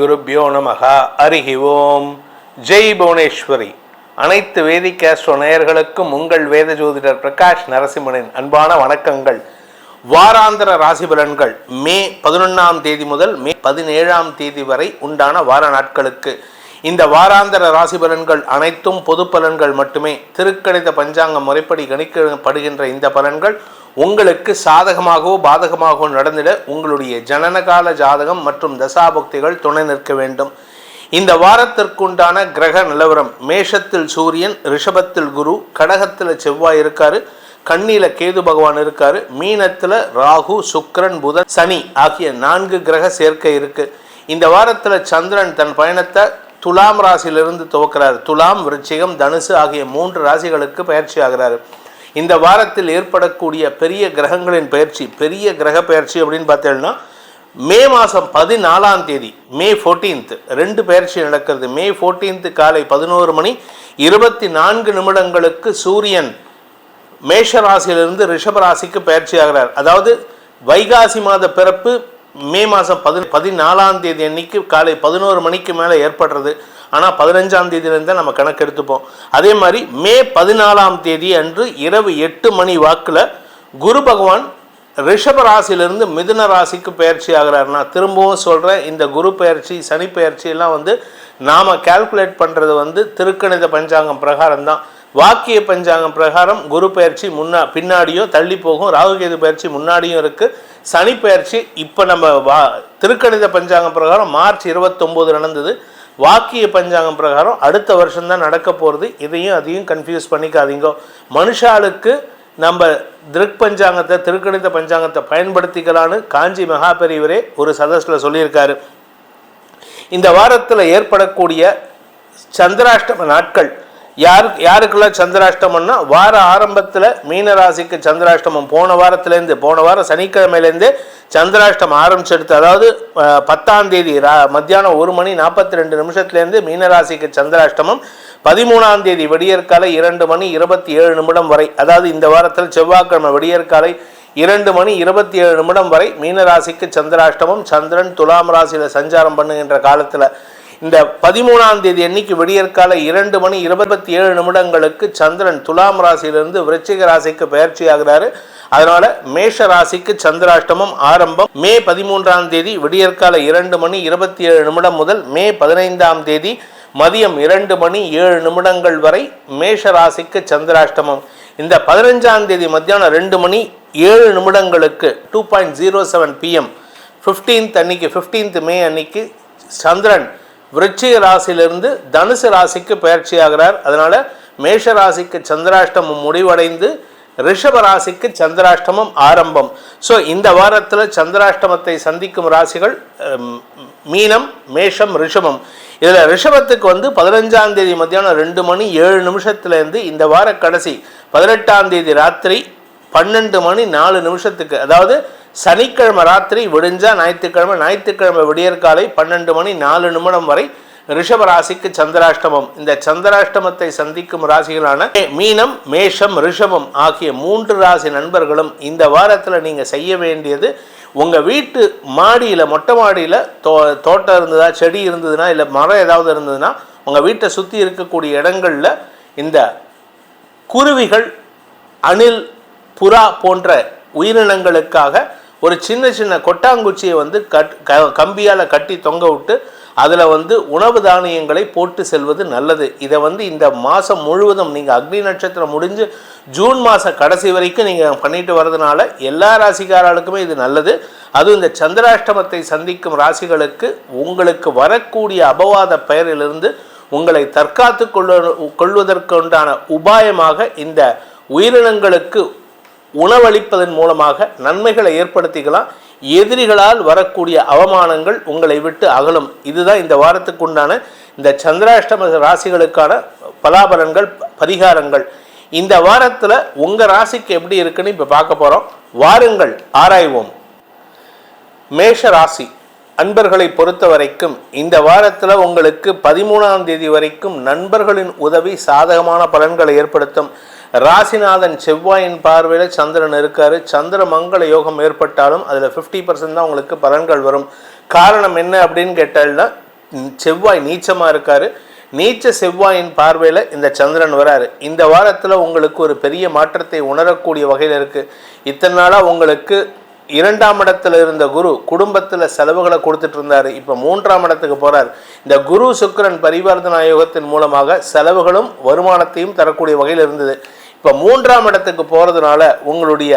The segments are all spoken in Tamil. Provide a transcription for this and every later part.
குருப்யோ நமஹ. ஹரிஹி ஓம். ஜெய் புவனேஸ்வரி. அனைத்து வேதிக் ஆஸ்ட்ரோ நேயர்களுக்கும் உங்கள் வேத ஜோதிடர் பிரகாஷ் நரசிம்மனின் அன்பான வணக்கங்கள். வாராந்திர ராசி பலன்கள் மே 11ஆம் தேதி முதல் மே 17ஆம் தேதி வரை உண்டான வார நாட்களுக்கு. இந்த வாராந்திர ராசி பலன்கள் அனைத்தும் பொது பலன்கள் மட்டுமே. திருக்கணித பஞ்சாங்க முறைப்படி கணிக்கப்படுகின்ற இந்த பலன்கள் உங்களுக்கு சாதகமாகவோ பாதகமாகவோ நடந்திட உங்களுடைய ஜனனகால ஜாதகம் மற்றும் தசாபுக்திகள் துணை நிற்க வேண்டும். இந்த வாரத்திற்குண்டான கிரக நிலவரம்: மேஷத்தில் சூரியன், ரிஷபத்தில் குரு, கடகத்தில் செவ்வாய் இருக்காரு, கன்னியில கேது பகவான் இருக்காரு, மீனத்தில் ராகு, சுக்கிரன், புதன், சனி ஆகிய 4 கிரக சேர்க்கை இருக்கு. இந்த வாரத்தில் சந்திரன் தன் பயணத்தை துலாம் ராசியிலிருந்து துவக்கிறார். துலாம், விருச்சிகம், தனுசு ஆகிய 3 ராசிகளுக்கு பயிற்சி ஆகிறாரு. இந்த வாரத்தில் ஏற்படக்கூடிய பெரிய கிரகங்களின் பயிற்சி, பெரிய கிரக பயிற்சி அப்படின்னு பார்த்தீங்கன்னா மே மாதம் 14ஆம் தேதி, மே 14th 2 பயிற்சி நடக்கிறது. மே 14th காலை 11 மணி 24 நிமிடங்களுக்கு சூரியன் மேஷ ராசியிலிருந்து ரிஷப ராசிக்கு பயிற்சி ஆகிறார். அதாவது வைகாசி மாத பிறப்பு மே மாதம் 14ஆம் தேதி அன்னைக்கு காலை 11 மணிக்கு மேலே ஏற்படுறது. ஆனால் 15ஆம் தேதியிலேருந்து நம்ம கணக்கு எடுத்துப்போம். அதே மாதிரி மே 14ஆம் தேதி அன்று இரவு 8 மணி வாக்கில் குரு பகவான் ரிஷப ராசியிலிருந்து மிதுன ராசிக்கு பயிற்சி ஆகிறார். நான் திரும்பவும் சொல்கிறேன், இந்த குரு பயிற்சி, சனி பயிற்சி எல்லாம் நாம் கால்குலேட் பண்ணுறது திருக்கணித பஞ்சாங்கம் பிரகாரம் தான். வாக்கிய பஞ்சாங்கம் பிரகாரம் குரு பயிற்சி பின்னாடியும் தள்ளி போகும், ராகுகேது பயிற்சி முன்னாடியும் இருக்குது. சனி பயிற்சி இப்போ நம்ம திருக்கணித பஞ்சாங்கம் பிரகாரம் மார்ச் 29 நடந்தது. வாக்கிய பஞ்சாங்கம் பிரகாரம் அடுத்த வருஷம்தான் நடக்க போகிறது. அதையும் கன்ஃபியூஸ் பண்ணிக்காதீங்க. மனுஷாளுக்கு நம்ம பஞ்சாங்கத்தை, திருக்கணித பஞ்சாங்கத்தை பயன்படுத்திக்கலான்னு காஞ்சி மகாபெரிவரே ஒரு சதஸில் சொல்லியிருக்காரு. இந்த வாரத்தில் ஏற்படக்கூடிய சந்திராஷ்டம நாட்கள் யாருக்கெல்லாம் சந்திராஷ்டமம்னா, வார ஆரம்பத்தில் மீனராசிக்கு சந்திராஷ்டமம் போன வாரம் சனிக்கிழமையிலேருந்து சந்திராஷ்டமம் ஆரம்பிச்செடுத்து, அதாவது 10ஆம் தேதி மத்தியானம் 1 மணி 42 நிமிஷத்துலேருந்து மீனராசிக்கு சந்திராஷ்டமம், 13ஆம் தேதி விடியற்காலை 2 மணி 27 நிமிடம் வரை, அதாவது இந்த வாரத்தில் செவ்வாய்க்கிழமை விடியற்காலை 2 மணி 27 நிமிடம் வரை மீனராசிக்கு சந்திராஷ்டமம். சந்திரன் துலாம் ராசியில் சஞ்சாரம் பண்ணுகின்ற காலத்தில் இந்த 13ஆம் தேதி அன்னைக்கு விடியற்காலை 2 மணி 27 நிமிடங்களுக்கு சந்திரன் துலாம் ராசியிலிருந்து விருச்சிக ராசிக்கு பயிற்சி ஆகிறாரு. அதனால மேஷ ராசிக்கு சந்திராஷ்டமம் ஆரம்பம் மே 13ஆம் தேதி விடியற்காலை 2 மணி 27 நிமிடம் முதல் மே 15ஆம் தேதி மதியம் 2 மணி 7 நிமிடங்கள் வரை மேஷ ராசிக்கு சந்திராஷ்டமம். இந்த 15ஆம் தேதி மத்தியானம் 2 மணி 7 நிமிடங்களுக்கு 2:07 PM 15th மே அன்னைக்கு சந்திரன் விருச்சிக ராசியிலிருந்து தனுசு ராசிக்கு பயிற்சி ஆகிறார். அதனால மேஷ ராசிக்கு சந்திராஷ்டமம் முடிவடைந்து ரிஷப ராசிக்கு சந்திராஷ்டமம் ஆரம்பம். ஸோ இந்த வாரத்தில் சந்திராஷ்டமத்தை சந்திக்கும் ராசிகள் மீனம், மேஷம், ரிஷபம். இதில் ரிஷபத்துக்கு 15ஆம் தேதி மத்தியானம் 2 மணி 7 நிமிஷத்துலேருந்து இந்த வார கடைசி 18ஆம் தேதி ராத்திரி 12 மணி 4 நிமிஷத்துக்கு, அதாவது சனிக்கிழமை ராத்திரி விடிஞ்சா ஞாயிற்றுக்கிழமை விடியற்காலை 12 மணி 4 நிமிடம் வரை ரிஷப ராசிக்கு சந்திராஷ்டமம். இந்த சந்திராஷ்டமத்தை சந்திக்கும் ராசிகளான மீனம், மேஷம், ரிஷபம் ஆகிய 3 ராசி நண்பர்களும் இந்த வாரத்தில் நீங்கள் செய்ய வேண்டியது, உங்கள் வீட்டு மாடியில், மொட்டை மாடியில் தோட்டம் இருந்ததா, செடி இருந்ததுன்னா, இல்லை மரம் ஏதாவது இருந்ததுன்னா, உங்கள் வீட்டை சுற்றி இருக்கக்கூடிய இடங்களில் இந்த குருவிகள், அணில், புறா போன்ற உயிரினங்களுக்காக ஒரு சின்ன கொட்டாங்குச்சியை கம்பியால் கட்டி தொங்க விட்டு அதில் உணவு தானியங்களை போட்டு செல்வது நல்லது. இதை இந்த மாதம் முழுவதும் நீங்கள் அக்னி நட்சத்திரம் முடிஞ்சு ஜூன் மாதம் கடைசி வரைக்கும் நீங்கள் பண்ணிட்டு வர்றதுனால எல்லா ராசிக்காரர்களுக்குமே இது நல்லது. அதுவும் இந்த சந்திராஷ்டமத்தை சந்திக்கும் ராசிகளுக்கு உங்களுக்கு வரக்கூடிய அபவாத பெயரிலிருந்து உங்களை தற்காத்து கொள்வதற்குண்டான உபாயமாக இந்த உயிரினங்களுக்கு உணவளிப்பதன் மூலமாக நன்மைகளை ஏற்படுத்திக்கலாம். எதிரிகளால் வரக்கூடிய அவமானங்கள் உங்களை விட்டு அகலும். இதுதான் இந்த வாரத்துக்கு உண்டான இந்த சந்திராஷ்டம ராசிகளுக்கான பலாபலன்கள், பரிகாரங்கள். இந்த வாரத்தில் உங்கள் ராசிக்கு எப்படி இருக்குன்னு இப்போ பார்க்க போகிறோம். வாருங்கள் ஆராய்வோம். மேஷ ராசி அன்பர்களை பொறுத்த வரைக்கும் இந்த வாரத்தில் உங்களுக்கு 13ஆம் தேதி வரைக்கும் நண்பர்களின் உதவி சாதகமான பலன்களை ஏற்படுத்தும். ராசிநாதன் செவ்வாயின் பார்வையில் சந்திரன் இருக்காரு. சந்திர மங்கள யோகம் ஏற்பட்டாலும் அதில் 50% தான் உங்களுக்கு பலன்கள் வரும். காரணம் என்ன அப்படின்னு கேட்டால்னா, செவ்வாய் நீச்சமாக இருக்கார். நீச்ச செவ்வாயின் பார்வையில் இந்த சந்திரன் வராரு. இந்த வாரத்தில் உங்களுக்கு ஒரு பெரிய மாற்றத்தை உணரக்கூடிய வகையில் இருக்குது. இத்தனை நாளாக உங்களுக்கு 2ஆம் இடத்துல இருந்த குரு குடும்பத்தில் செலவுகளை கொடுத்துட்டு இருந்தார். இப்போ 3ஆம் இடத்துக்கு போகிறார். இந்த குரு சுக்கிரன் பரிவர்த்தனா யோகத்தின் மூலமாக செலவுகளும் வருமானத்தையும் தரக்கூடிய வகையில் இருந்தது. இப்போ 3ஆம் இடத்துக்கு போகிறதுனால உங்களுடைய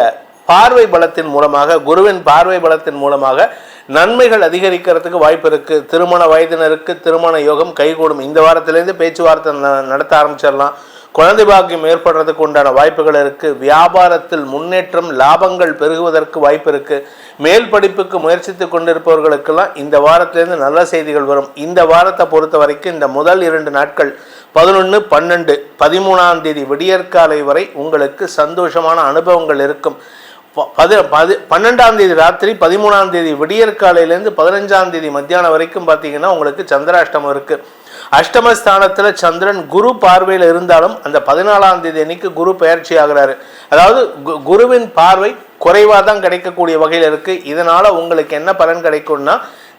பார்வை பலத்தின் மூலமாக, குருவின் பார்வை பலத்தின் மூலமாக நன்மைகள் அதிகரிக்கிறதுக்கு வாய்ப்பு இருக்குது. திருமண வயதினருக்கு திருமண யோகம் கைகூடும். இந்த வாரத்திலேருந்து பேச்சுவார்த்தை நடத்த ஆரம்பிச்சிடலாம். குழந்தை பாக்கியம் ஏற்படுறதுக்கு உண்டான வாய்ப்புகள் இருக்குது. வியாபாரத்தில் முன்னேற்றம், லாபங்கள் பெருகுவதற்கு வாய்ப்பு இருக்குது. மேல் படிப்புக்கு முயற்சித்து கொண்டிருப்பவர்களுக்கெல்லாம் இந்த வாரத்திலேருந்து நல்ல செய்திகள் வரும். இந்த வாரத்தை பொறுத்த வரைக்கும் இந்த முதல் 2 நாட்கள் 11, 12, 13ஆம் தேதி விடியற்காலை வரை உங்களுக்கு சந்தோஷமான அனுபவங்கள் இருக்கும். 12ஆம் தேதி ராத்திரி, 13ஆம் தேதி விடியற்காலையிலேருந்து 15ஆம் தேதி மத்தியானம் வரைக்கும் பார்த்தீங்கன்னா உங்களுக்கு சந்திராஷ்டமம் இருக்குது. அஷ்டமஸ்தானத்தில் சந்திரன் குரு பார்வையில் இருந்தாலும் அந்த 14ஆம் தேதி அன்னைக்கு குரு பயிற்சி ஆகிறாரு. அதாவது குருவின் பார்வை குறைவாக தான் கிடைக்கக்கூடிய வகையில் இருக்குது. இதனால் உங்களுக்கு என்ன பலன் கிடைக்கும்னா,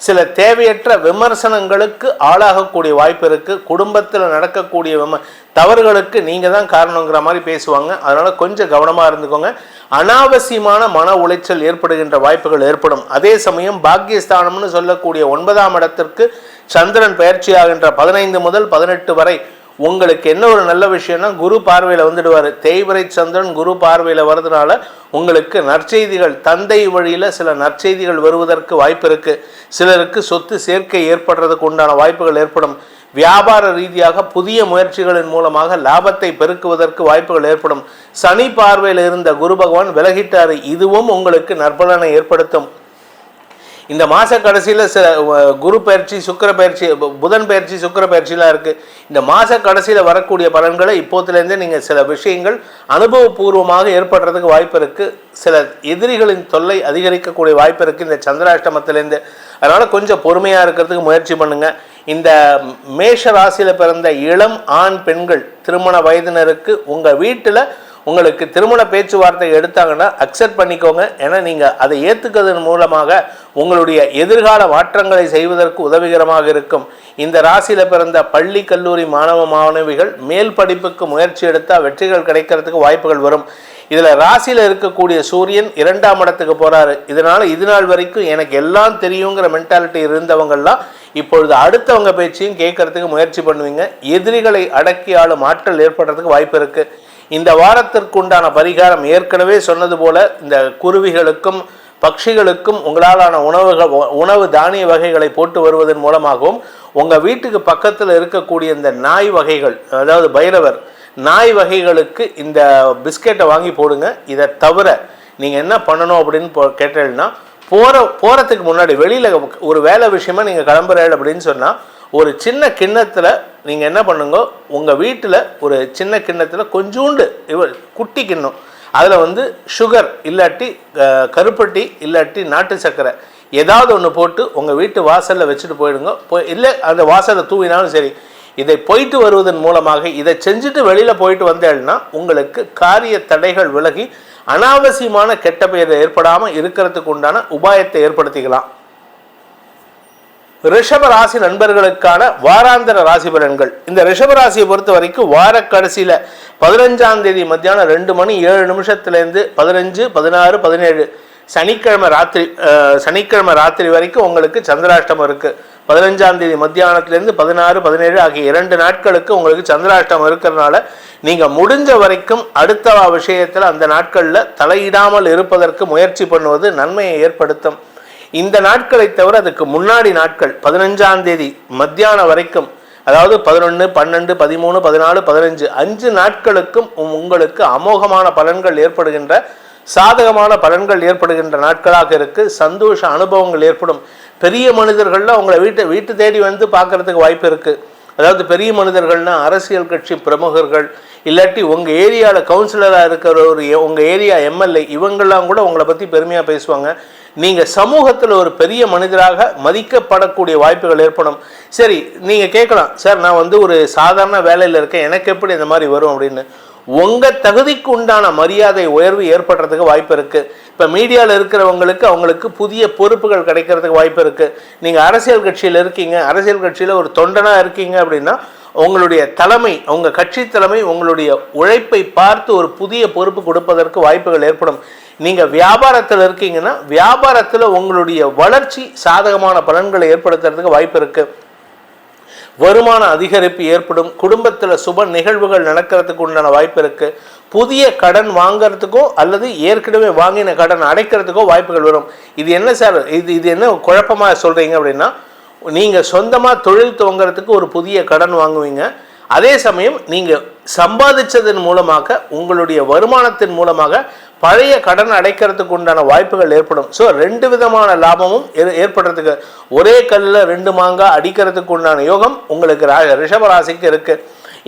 சில தேவையற்ற விமர்சனங்களுக்கு ஆளாகக்கூடிய வாய்ப்பு இருக்குது. குடும்பத்தில் நடக்கக்கூடிய தவறுகளுக்கு நீங்கள் தான் காரணங்கிற மாதிரி பேசுவாங்க. அதனால் கொஞ்சம் கவனமாக இருந்துக்கோங்க. அனாவசியமான மன உளைச்சல் ஏற்படுகின்ற வாய்ப்புகள் ஏற்படும். அதே சமயம் பாக்கியஸ்தானம்னு சொல்லக்கூடிய 9ஆம் இடத்திற்கு சந்திரன் பயிற்சி ஆகின்ற 15 முதல் 18 வரை உங்களுக்கு என்ன ஒரு நல்ல விஷயம்னா, குரு பார்வையில் வந்துடுவார். தேய்பிறை சந்திரன் குரு பார்வையில் வர்றதுனால உங்களுக்கு நற்செய்திகள், தந்தை வழியில் சில நற்செய்திகள் வருவதற்கு வாய்ப்பு இருக்குது. சிலருக்கு சொத்து சேர்க்கை ஏற்படுறதுக்கு உண்டான வாய்ப்புகள் ஏற்படும். வியாபார ரீதியாக புதிய முயற்சிகளின் மூலமாக லாபத்தை பெருக்குவதற்கு வாய்ப்புகள் ஏற்படும். சனி பார்வையில் இருந்த குரு பகவான் விலகிட்டார். இதுவும் உங்களுக்கு நற்பலனை ஏற்படுத்தும். இந்த மாத கடைசியில் சில குரு பயிற்சி, சுக்கிர பயிற்சி, புதன் பயிற்சி, சுக்கிர பயிற்சிலாம் இருக்குது. இந்த மாத கடைசியில் வரக்கூடிய பலன்களை இப்போதுலேருந்தே நீங்கள் சில விஷயங்கள் அனுபவபூர்வமாக ஏற்படுறதுக்கு வாய்ப்பு இருக்குது. சில எதிரிகளின் தொல்லை அதிகரிக்கக்கூடிய வாய்ப்பு இருக்குது இந்த சந்திராஷ்டமத்திலேருந்து. அதனால் கொஞ்சம் பொறுமையாக இருக்கிறதுக்கு முயற்சி பண்ணுங்கள். இந்த மேஷ ராசியில் பிறந்த இளம் ஆண் பெண்கள் திருமண வயதினருக்கு உங்கள் வீட்டில் உங்களுக்கு திருமண பேச்சுவார்த்தை எடுத்தாங்கன்னா அக்செப்ட் பண்ணிக்கோங்க. ஏன்னா நீங்கள் அதை ஏற்றுக்கிறதன் மூலமாக உங்களுடைய எதிர்கால மாற்றங்களை செய்வதற்கு உதவிகரமாக இருக்கும். இந்த ராசியில் பிறந்த பள்ளி கல்லூரி மாணவ மாணவிகள் மேல் படிப்புக்கு முயற்சி எடுத்தால் வெற்றிகள் கிடைக்கிறதுக்கு வாய்ப்புகள் வரும். இதில் ராசியில் இருக்கக்கூடிய சூரியன் 2ஆம் இடத்துக்கு போகிறாரு. இதனால் இது நாள் வரைக்கும் எனக்கு எல்லாம் தெரியுங்கிற மென்டாலிட்டி இருந்தவங்கள்லாம் இப்பொழுது அடுத்தவங்க பேச்சையும் கேட்கறதுக்கு முயற்சி பண்ணுவீங்க. எதிரிகளை அடக்கி ஆளும் ஆற்றல் ஏற்படுறதுக்கு வாய்ப்பு இருக்குது. இந்த வாரத்திற்குண்டான பரிகாரம் ஏற்கனவே சொன்னது போல இந்த குருவிகளுக்கும் பட்சிகளுக்கும் உங்களாலான உணவு தானிய வகைகளை போட்டு வருவதன் மூலமாகவும் உங்கள் வீட்டுக்கு பக்கத்தில் இருக்கக்கூடிய இந்த நாய் வகைகள், அதாவது பைரவர் நாய் வகைகளுக்கு இந்த பிஸ்கெட்டை வாங்கி போடுங்க. இதை தவிர நீங்கள் என்ன பண்ணணும் அப்படின்னு கேட்டீங்கன்னா, போகிறதுக்கு முன்னாடி வெளியில் ஒரு வேலை விஷயமா நீங்கள் கிளம்புறீங்க அப்படின்னு சொன்னால் ஒரு சின்ன கிண்ணத்தில் நீங்கள் என்ன பண்ணுங்க, உங்கள் வீட்டில் ஒரு சின்ன கிண்ணத்தில் கொஞ்சோண்டு குட்டி கிண்ணம், அதில் சுகர் இல்லாட்டி கருப்பட்டி இல்லாட்டி நாட்டு சர்க்கரை ஏதாவது ஒன்று போட்டு உங்கள் வீட்டு வாசலில் வச்சுட்டு போயிடுங்க. இல்லை அந்த வாசலில் தூவினாலும் சரி. இதை போயிட்டு வருவதன் மூலமாக இதை செஞ்சுட்டு வெளியில் போயிட்டு வந்தேன்னா உங்களுக்கு காரிய தடைகள் விலகி அனாவசியமான கெட்ட பெயர் ஏற்படாமல் இருக்கிறதுக்கு உண்டான உபாயத்தை ஏற்படுத்திக்கலாம். ரிஷப ராசி நண்பர்களுக்கான வாராந்திர ராசி பலன்கள். இந்த ரிஷப ராசியை பொறுத்த வரைக்கும் வார கடைசியில் 15ஆம் தேதி மத்தியானம் 2:07 15, 16, 17 சனிக்கிழமை ராத்திரி வரைக்கும் உங்களுக்கு சந்திராஷ்டமம் இருக்குது. 15ஆம் தேதி மத்தியானத்திலேருந்து 16, 17 ஆகிய 2 நாட்களுக்கு உங்களுக்கு சந்திராஷ்டமம் இருக்கிறதுனால நீங்கள் முடிஞ்ச வரைக்கும் அடுத்த விஷயத்தில் அந்த நாட்களில் தலையிடாமல் இருப்பதற்கு முயற்சி பண்ணுவது நன்மையை ஏற்படுத்தும். இந்த நாட்களை தவிர அதுக்கு முன்னாடி நாட்கள் 15ஆம் தேதி மத்தியானம் வரைக்கும், அதாவது 11, 12, 13, 14, 15 5 நாட்களுக்கும் உங்களுக்கு அமோகமான பலன்கள் ஏற்படுகின்ற, சாதகமான பலன்கள் ஏற்படுகின்ற நாட்களாக இருக்குது. சந்தோஷ அனுபவங்கள் ஏற்படும். பெரிய மனிதர்கள்லாம் உங்களை வீட்டு தேடி பார்க்கறதுக்கு வாய்ப்பு இருக்குது. அதாவது பெரிய மனிதர்கள்னா அரசியல் கட்சி பிரமுகர்கள், இல்லாட்டி உங்கள் ஏரியாவில் கவுன்சிலராக இருக்கிற உங்கள் ஏரியா எம்எல்ஏ, இவங்கெல்லாம் கூட உங்களை பற்றி பெருமையாக பேசுவாங்க. நீங்கள் சமூகத்தில் ஒரு பெரிய மனிதராக மதிக்கப்படக்கூடிய வாய்ப்புகள் ஏற்படும். சரி, நீங்கள் கேட்கலாம், சார் நான் ஒரு சாதாரண வேலையில் இருக்கேன், எனக்கு எப்படி இந்த மாதிரி வரும் அப்படின்னு. உங்கள் தகுதிக்கு உண்டான மரியாதை உயர்வு ஏற்படுறதுக்கு வாய்ப்பு இருக்குது. இப்போ மீடியாவில் இருக்கிறவங்களுக்கு அவங்களுக்கு புதிய பொறுப்புகள் கிடைக்கிறதுக்கு வாய்ப்பு இருக்குது. நீங்கள் அரசியல் கட்சியில் இருக்கீங்க, அரசியல் கட்சியில் ஒரு தொண்டனாக இருக்கீங்க அப்படின்னா உங்களுடைய தலைமை, உங்கள் கட்சி தலைமை உங்களுடைய உழைப்பை பார்த்து ஒரு புதிய பொறுப்பு கொடுப்பதற்கு வாய்ப்புகள் ஏற்படும். நீங்கள் வியாபாரத்தில் இருக்கீங்கன்னா வியாபாரத்தில் உங்களுடைய வளர்ச்சி சாதகமான பலன்களை ஏற்படுத்துறதுக்கு வாய்ப்பு இருக்குது. வருமான அதிகரிப்பு ஏற்படும். குடும்பத்தில் சுப நிகழ்வுகள் நடக்கிறதுக்கு உண்டான வாய்ப்பு இருக்குது. புதிய கடன் வாங்கிறதுக்கோ அல்லது ஏற்கனவே வாங்கின கடன் அடைக்கிறதுக்கோ வாய்ப்புகள் வரும். இது என்ன சார், இது என்ன குழப்பமாக சொல்கிறீங்க அப்படின்னா, நீங்கள் சொந்தமாக தொழில் துவங்கிறதுக்கு ஒரு புதிய கடன் வாங்குவீங்க. அதே சமயம் நீங்கள் சம்பாதிச்சதன் மூலமாக உங்களுடைய வருமானத்தின் மூலமாக பழைய கடன் அடைக்கிறதுக்கு உண்டான வாய்ப்புகள் ஏற்படும். ஸோ 2 விதமான லாபமும் ஏற்படுறதுக்கு, ஒரே கல்லில் 2 மாங்காய் அடிக்கிறதுக்கு உண்டான யோகம் உங்களுக்கு ரிஷபராசிக்கு இருக்குது.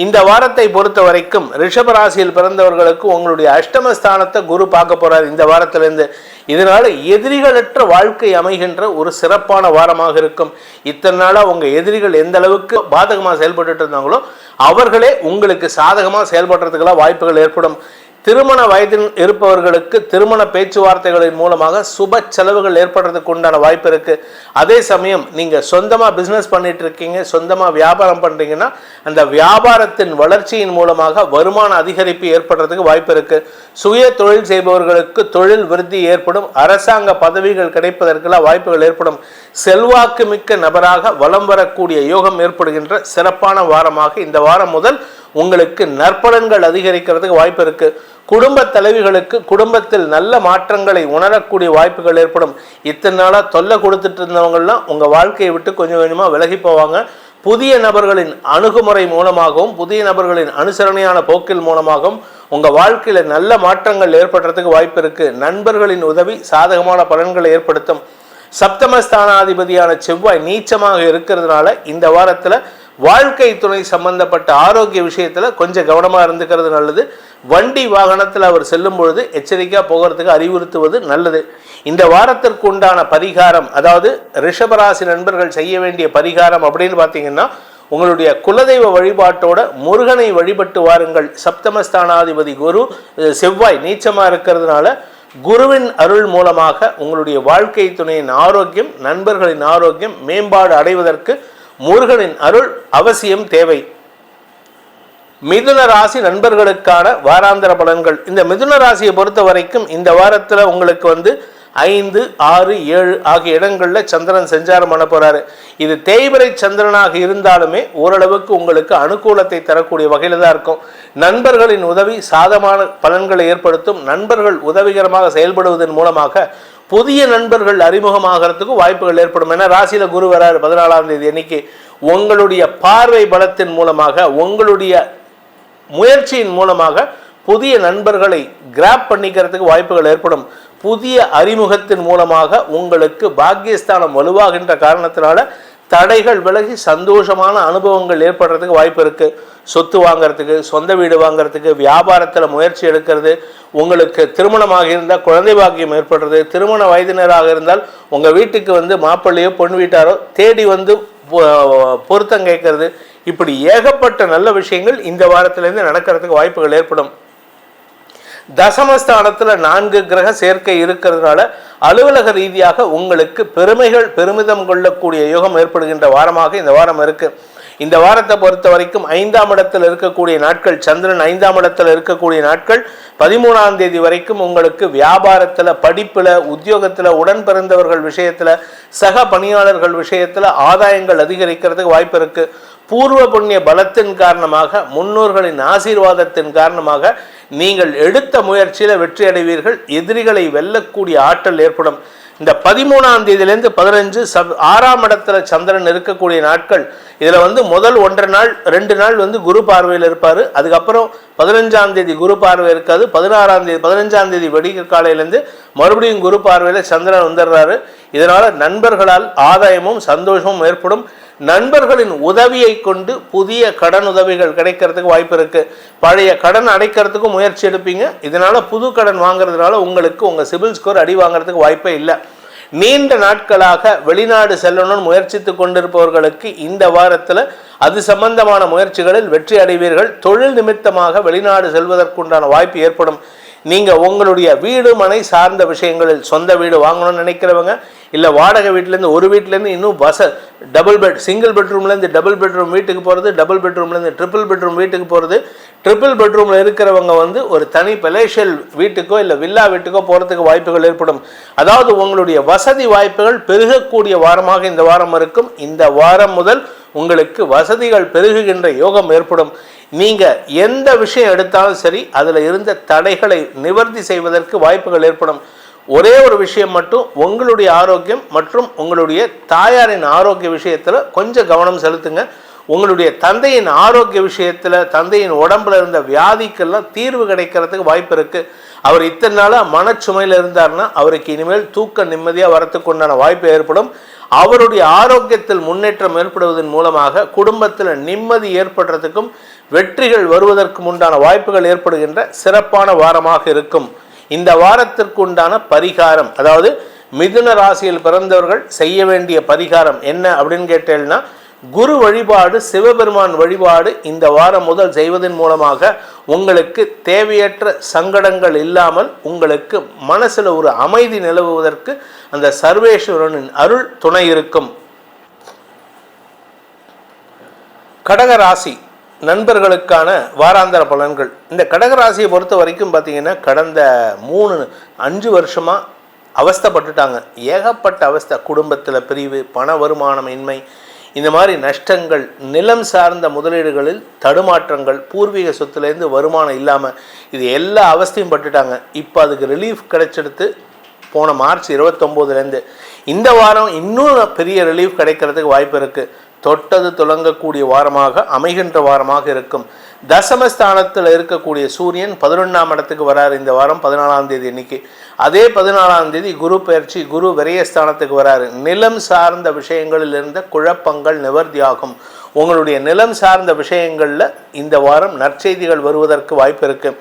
இந்த வாரத்தை பொறுத்த வரைக்கும் ரிஷபராசியில் பிறந்தவர்களுக்கு உங்களுடைய அஷ்டமஸ்தானத்தை குரு பார்க்க போகிறார் இந்த வாரத்திலேருந்து. இதனால் எதிரிகளற்ற வாழ்க்கை அமைகின்ற ஒரு சிறப்பான வாரமாக இருக்கும். இத்தனை நாளாக உங்கள் எதிரிகள் எந்த அளவுக்கு பாதகமாக செயல்பட்டு இருந்தாங்களோ அவர்களே உங்களுக்கு சாதகமாக செயல்படுறதுக்கெல்லாம் வாய்ப்புகள் ஏற்படும். திருமண வயதில் இருப்பவர்களுக்கு திருமண பேச்சுவார்த்தைகளின் மூலமாக சுப செலவுகள் ஏற்படுறதுக்கு உண்டான வாய்ப்பு இருக்குது. அதே சமயம் நீங்கள் சொந்தமாக பிஸ்னஸ் பண்ணிட்டு இருக்கீங்க, சொந்தமாக வியாபாரம் பண்ணுறீங்கன்னா அந்த வியாபாரத்தின் வளர்ச்சியின் மூலமாக வருமான அதிகரிப்பு ஏற்படுறதுக்கு வாய்ப்பு இருக்குது. சுய தொழில் செய்பவர்களுக்கு தொழில் விருத்தி ஏற்படும். அரசாங்க பதவிகள் கிடைப்பதற்கெல்லாம் வாய்ப்புகள் ஏற்படும். செல்வாக்கு மிக்க நபராக வலம் வரக்கூடிய யோகம் ஏற்படுகின்ற சிறப்பான வாரமாக இந்த வாரம் முதல் உங்களுக்கு நற்பலன்கள் அதிகரிக்கிறதுக்கு வாய்ப்பு இருக்கு. குடும்ப தலைவிகளுக்கு குடும்பத்தில் நல்ல மாற்றங்களை உணரக்கூடிய வாய்ப்புகள் ஏற்படும். இத்தனை நாளாக தொல்லை கொடுத்துட்டு இருந்தவங்கலாம் உங்கள் வாழ்க்கையை விட்டு கொஞ்சம் கொஞ்சமாக விலகி போவாங்க. புதிய நபர்களின் அணுகுமுறை மூலமாகவும் புதிய நபர்களின் அனுசரணையான போக்கில் மூலமாகவும் உங்கள் வாழ்க்கையில் நல்ல மாற்றங்கள் ஏற்படுறதுக்கு வாய்ப்பு இருக்குது. நண்பர்களின் உதவி சாதகமான பலன்களை ஏற்படுத்தும். சப்தமஸ்தானாதிபதியான செவ்வாய் நீச்சமாக இருக்கிறதுனால இந்த வாரத்தில் வாழ்க்கை துணை சம்பந்தப்பட்ட ஆரோக்கிய விஷயத்தில் கொஞ்சம் கவனமாக இருந்துக்கிறது நல்லது. வண்டி வாகனத்தில் அவர் செல்லும் பொழுது எச்சரிக்கையாக போகிறதுக்கு அறிவுறுத்துவது நல்லது. இந்த வாரத்திற்கு உண்டான பரிகாரம், அதாவது ரிஷபராசி நண்பர்கள் செய்ய வேண்டிய பரிகாரம் அப்படின்னு பார்த்தீங்கன்னா, உங்களுடைய குலதெய்வ வழிபாட்டோட முருகனை வழிபட்டு வாருங்கள். சப்தமஸ்தானாதிபதி குரு செவ்வாய் நீச்சமாக இருக்கிறதுனால குருவின் அருள் மூலமாக உங்களுடைய வாழ்க்கை துணையின் ஆரோக்கியம், நண்பர்களின் ஆரோக்கியம் மேம்பாடு அடைவதற்கு முருகனின் அருள் அவசியம் தேவை. மிதுன ராசி நண்பர்களுக்கான வாராந்திர பலன்கள். இந்த மிதுன ராசியை பொறுத்த வரைக்கும் இந்த வாரத்தில் உங்களுக்கு 5, 6, 7 ஆகிய இடங்களில் சந்திரன் சஞ்சாரம் பண்ண போகிறாரு. இது தேய்பிறை சந்திரனாக இருந்தாலுமே ஓரளவுக்கு உங்களுக்கு அனுகூலத்தை தரக்கூடிய வகையில் தான் இருக்கும். நண்பர்களின் உதவி சாதமான பலன்களை ஏற்படுத்தும். நண்பர்கள் உதவிகரமாக செயல்படுவதன் மூலமாக புதிய நண்பர்கள் அறிமுகமாகிறதுக்கு வாய்ப்புகள் ஏற்படும். ஏன்னா ராசியில் குரு வராரு 14ஆம் தேதி அன்னைக்கு. உங்களுடைய பார்வை பலத்தின் மூலமாக, உங்களுடைய முயற்சியின் மூலமாக புதிய நண்பர்களை கிராப் பண்ணிக்கிறதுக்கு வாய்ப்புகள் ஏற்படும். புதிய அறிமுகத்தின் மூலமாக உங்களுக்கு பாக்கியஸ்தானம் வலுவாகின்ற காரணத்தினால தடைகள் விலகி சந்தோஷமான அனுபவங்கள் ஏற்படுறதுக்கு வாய்ப்பு இருக்குது. சொத்து வாங்கிறதுக்கு, சொந்த வீடு வாங்கிறதுக்கு, வியாபாரத்தில் முயற்சி எடுக்கிறது, உங்களுக்கு திருமணமாக இருந்தால் குழந்தை பாக்கியம் ஏற்படுறது, திருமண வயதினராக இருந்தால் உங்கள் வீட்டுக்கு மாப்பிள்ளையோ பொன் வீட்டாரோ தேடி பொருத்தம் கேட்கறது, இப்படி ஏகப்பட்ட நல்ல விஷயங்கள் இந்த வாரத்திலேருந்து நடக்கிறதுக்கு வாய்ப்புகள் ஏற்படும். தசமஸ்தானத்தில் 4 கிரக சேர்க்கை இருக்கிறதுனால அலுவலக ரீதியாக உங்களுக்கு பெருமிதம் கொள்ளக்கூடிய யோகம் ஏற்படுகின்ற வாரமாக இந்த வாரம் இருக்கு. இந்த வாரத்தை பொறுத்த வரைக்கும் 5ஆம் இடத்தில் இருக்கக்கூடிய நாட்கள், சந்திரன் 5ஆம் இடத்தில் இருக்கக்கூடிய நாட்கள் 13ஆம் தேதி வரைக்கும் உங்களுக்கு வியாபாரத்தில், படிப்பில், உத்தியோகத்தில், உடன் பிறந்தவர்கள் விஷயத்தில், சக பணியாளர்கள் விஷயத்தில் ஆதாயங்கள் அதிகரிக்கிறதுக்கு வாய்ப்பு இருக்கு. பூர்வ புண்ணிய பலத்தின் காரணமாக, முன்னோர்களின் ஆசீர்வாதத்தின் காரணமாக நீங்கள் எடுத்த முயற்சியில் வெற்றி அடைவீர்கள். எதிரிகளை வெல்லக்கூடிய ஆற்றல் ஏற்படும். இந்த 13ஆம் தேதியிலேருந்து 15 6ஆம் இடத்துல சந்திரன் இருக்கக்கூடிய நாட்கள். இதில் முதல் 1.5 நாள் 2 நாள் குரு பார்வையில் இருப்பார். அதுக்கப்புறம் 15ஆம் தேதி குரு பார்வை இருக்காது. 15ஆம் தேதி வெடிக்க காலையிலேருந்து மறுபடியும் குரு பார்வையில் சந்திரன் வந்துடுறாரு. இதனால் நண்பர்களால் ஆதாயமும் சந்தோஷமும் ஏற்படும். நண்பர்களின் உதவியை கொண்டு புதிய கடன் உதவிகள் கிடைக்கிறதுக்கு வாய்ப்பு இருக்குது. பழைய கடன் அடைக்கிறதுக்கும் முயற்சி எடுப்பீங்க. இதனால் புது கடன் வாங்குறதுனால உங்களுக்கு உங்கள் சிபில் ஸ்கோர் அடி வாங்கிறதுக்கு வாய்ப்பே இல்லை. நீண்ட நாட்களாக வெளிநாடு செல்லணும்னு முயற்சித்து கொண்டிருப்பவர்களுக்கு இந்த வாரத்தில் அது சம்பந்தமான முயற்சிகளில் வெற்றி அடைவீர்கள். தொழில் நிமித்தமாக வெளிநாடு செல்வதற்குண்டான வாய்ப்பு ஏற்படும். நீங்கள் உங்களுடைய வீடு மனை சார்ந்த விஷயங்களில் சொந்த வீடு வாங்கணும்னு நினைக்கிறவங்க, இல்லை வாடகை வீட்டிலேருந்து ஒரு வீட்டிலேருந்து இன்னும் டபுள் பெட் சிங்கிள் பெட்ரூம்லேருந்து டபுள் பெட்ரூம் வீட்டுக்கு போகிறது, டபுள் பெட்ரூம்லேருந்து ட்ரிபிள் பெட்ரூம் வீட்டுக்கு போகிறது, ட்ரிபிள் பெட்ரூமில் இருக்கிறவங்க ஒரு தனி பெலேஷியல் வீட்டுக்கோ இல்லை வில்லா வீட்டுக்கோ போகிறதுக்கு வாய்ப்புகள் ஏற்படும். அதாவது உங்களுடைய வசதி வாய்ப்புகள் பெருகக்கூடிய வாரமாக இந்த வாரம் இருக்கும். இந்த வாரம் முதல் உங்களுக்கு வசதிகள் பெருகுகின்ற யோகம் ஏற்படும். நீங்கள் எந்த விஷயம் எடுத்தாலும் சரி, அதில் இருந்த தடைகளை நிவர்த்தி செய்வதற்கு வாய்ப்புகள் ஏற்படும். ஒரே ஒரு விஷயம் மட்டும், உங்களுடைய ஆரோக்கியம் மற்றும் உங்களுடைய தாயாரின் ஆரோக்கிய விஷயத்தில் கொஞ்சம் கவனம் செலுத்துங்க. உங்களுடைய தந்தையின் ஆரோக்கிய விஷயத்தில், தந்தையின் உடம்புல இருந்த வியாதிக்கெல்லாம் தீர்வு கிடைக்கிறதுக்கு வாய்ப்பு இருக்குது. அவர் இத்தனை நாளாக மனச்சுமையில் இருந்தார்னா அவருக்கு இனிமேல் தூக்க நிம்மதியாக வரத்துக்கு உண்டான வாய்ப்பு ஏற்படும். அவருடைய ஆரோக்கியத்தில் முன்னேற்றம் ஏற்படுவதன் மூலமாக குடும்பத்தில் நிம்மதி ஏற்படுறதுக்கும் வெற்றிகள் வருவதற்கு உண்டான வாய்ப்புகள் ஏற்படுகின்ற சிறப்பான வாரமாக இருக்கும். இந்த வாரத்திற்கு உண்டான பரிகாரம், அதாவது மிதுன ராசியில் பிறந்தவர்கள் செய்ய வேண்டிய பரிகாரம் என்ன அப்படின்னு கேட்டேன்னா, குரு வழிபாடு, சிவபெருமான் வழிபாடு இந்த வாரம் முதல் செய்வதன் மூலமாக உங்களுக்கு தேவையற்ற சங்கடங்கள் இல்லாமல் உங்களுக்கு மனசில் ஒரு அமைதி நிலவுவதற்கு அந்த சர்வேஸ்வரனின் அருள் துணை இருக்கும். கடகராசி நண்பர்களுக்கான வாராந்திர பலன்கள். இந்த கடகராசியை பொறுத்த வரைக்கும் பார்த்தீங்கன்னா, கடந்த 5 வருஷமாக அவஸ்தைப்பட்டுட்டாங்க. ஏகப்பட்ட அவஸ்தை. குடும்பத்தில் பிரிவு, பண வருமானம் இன்மை, இந்த மாதிரி நஷ்டங்கள், நிலம் சார்ந்த முதலீடுகளில் தடுமாற்றங்கள், பூர்வீக சொத்துலேருந்து வருமானம் இல்லாமல் இது எல்லா அவஸ்தையும் பட்டுட்டாங்க. இப்போ அதுக்கு ரிலீஃப் கிடைச்செடுத்து போன மார்ச் 29 இந்த வாரம் இன்னும் பெரிய ரிலீஃப் கிடைக்கிறதுக்கு வாய்ப்பு இருக்குது. தொட்டது துலங்கக்கூடிய வாரமாக அமைகின்ற வாரமாக இருக்கும். தசமஸ்தானத்தில் இருக்கக்கூடிய சூரியன் 11ஆம் இடத்துக்கு வராரு இந்த வாரம் 14ஆம் தேதி இன்னைக்கு. அதே 14ஆம் தேதி குரு பயிற்சி, குரு விரயஸ்தானத்துக்கு வராரு. நிலம் சார்ந்த விஷயங்களில் இருந்த குழப்பங்கள் நிவர்த்தியாகும். உங்களுடைய நிலம் சார்ந்த விஷயங்களில் இந்த வாரம் நற்செய்திகள் வருவதற்கு வாய்ப்பு இருக்குது.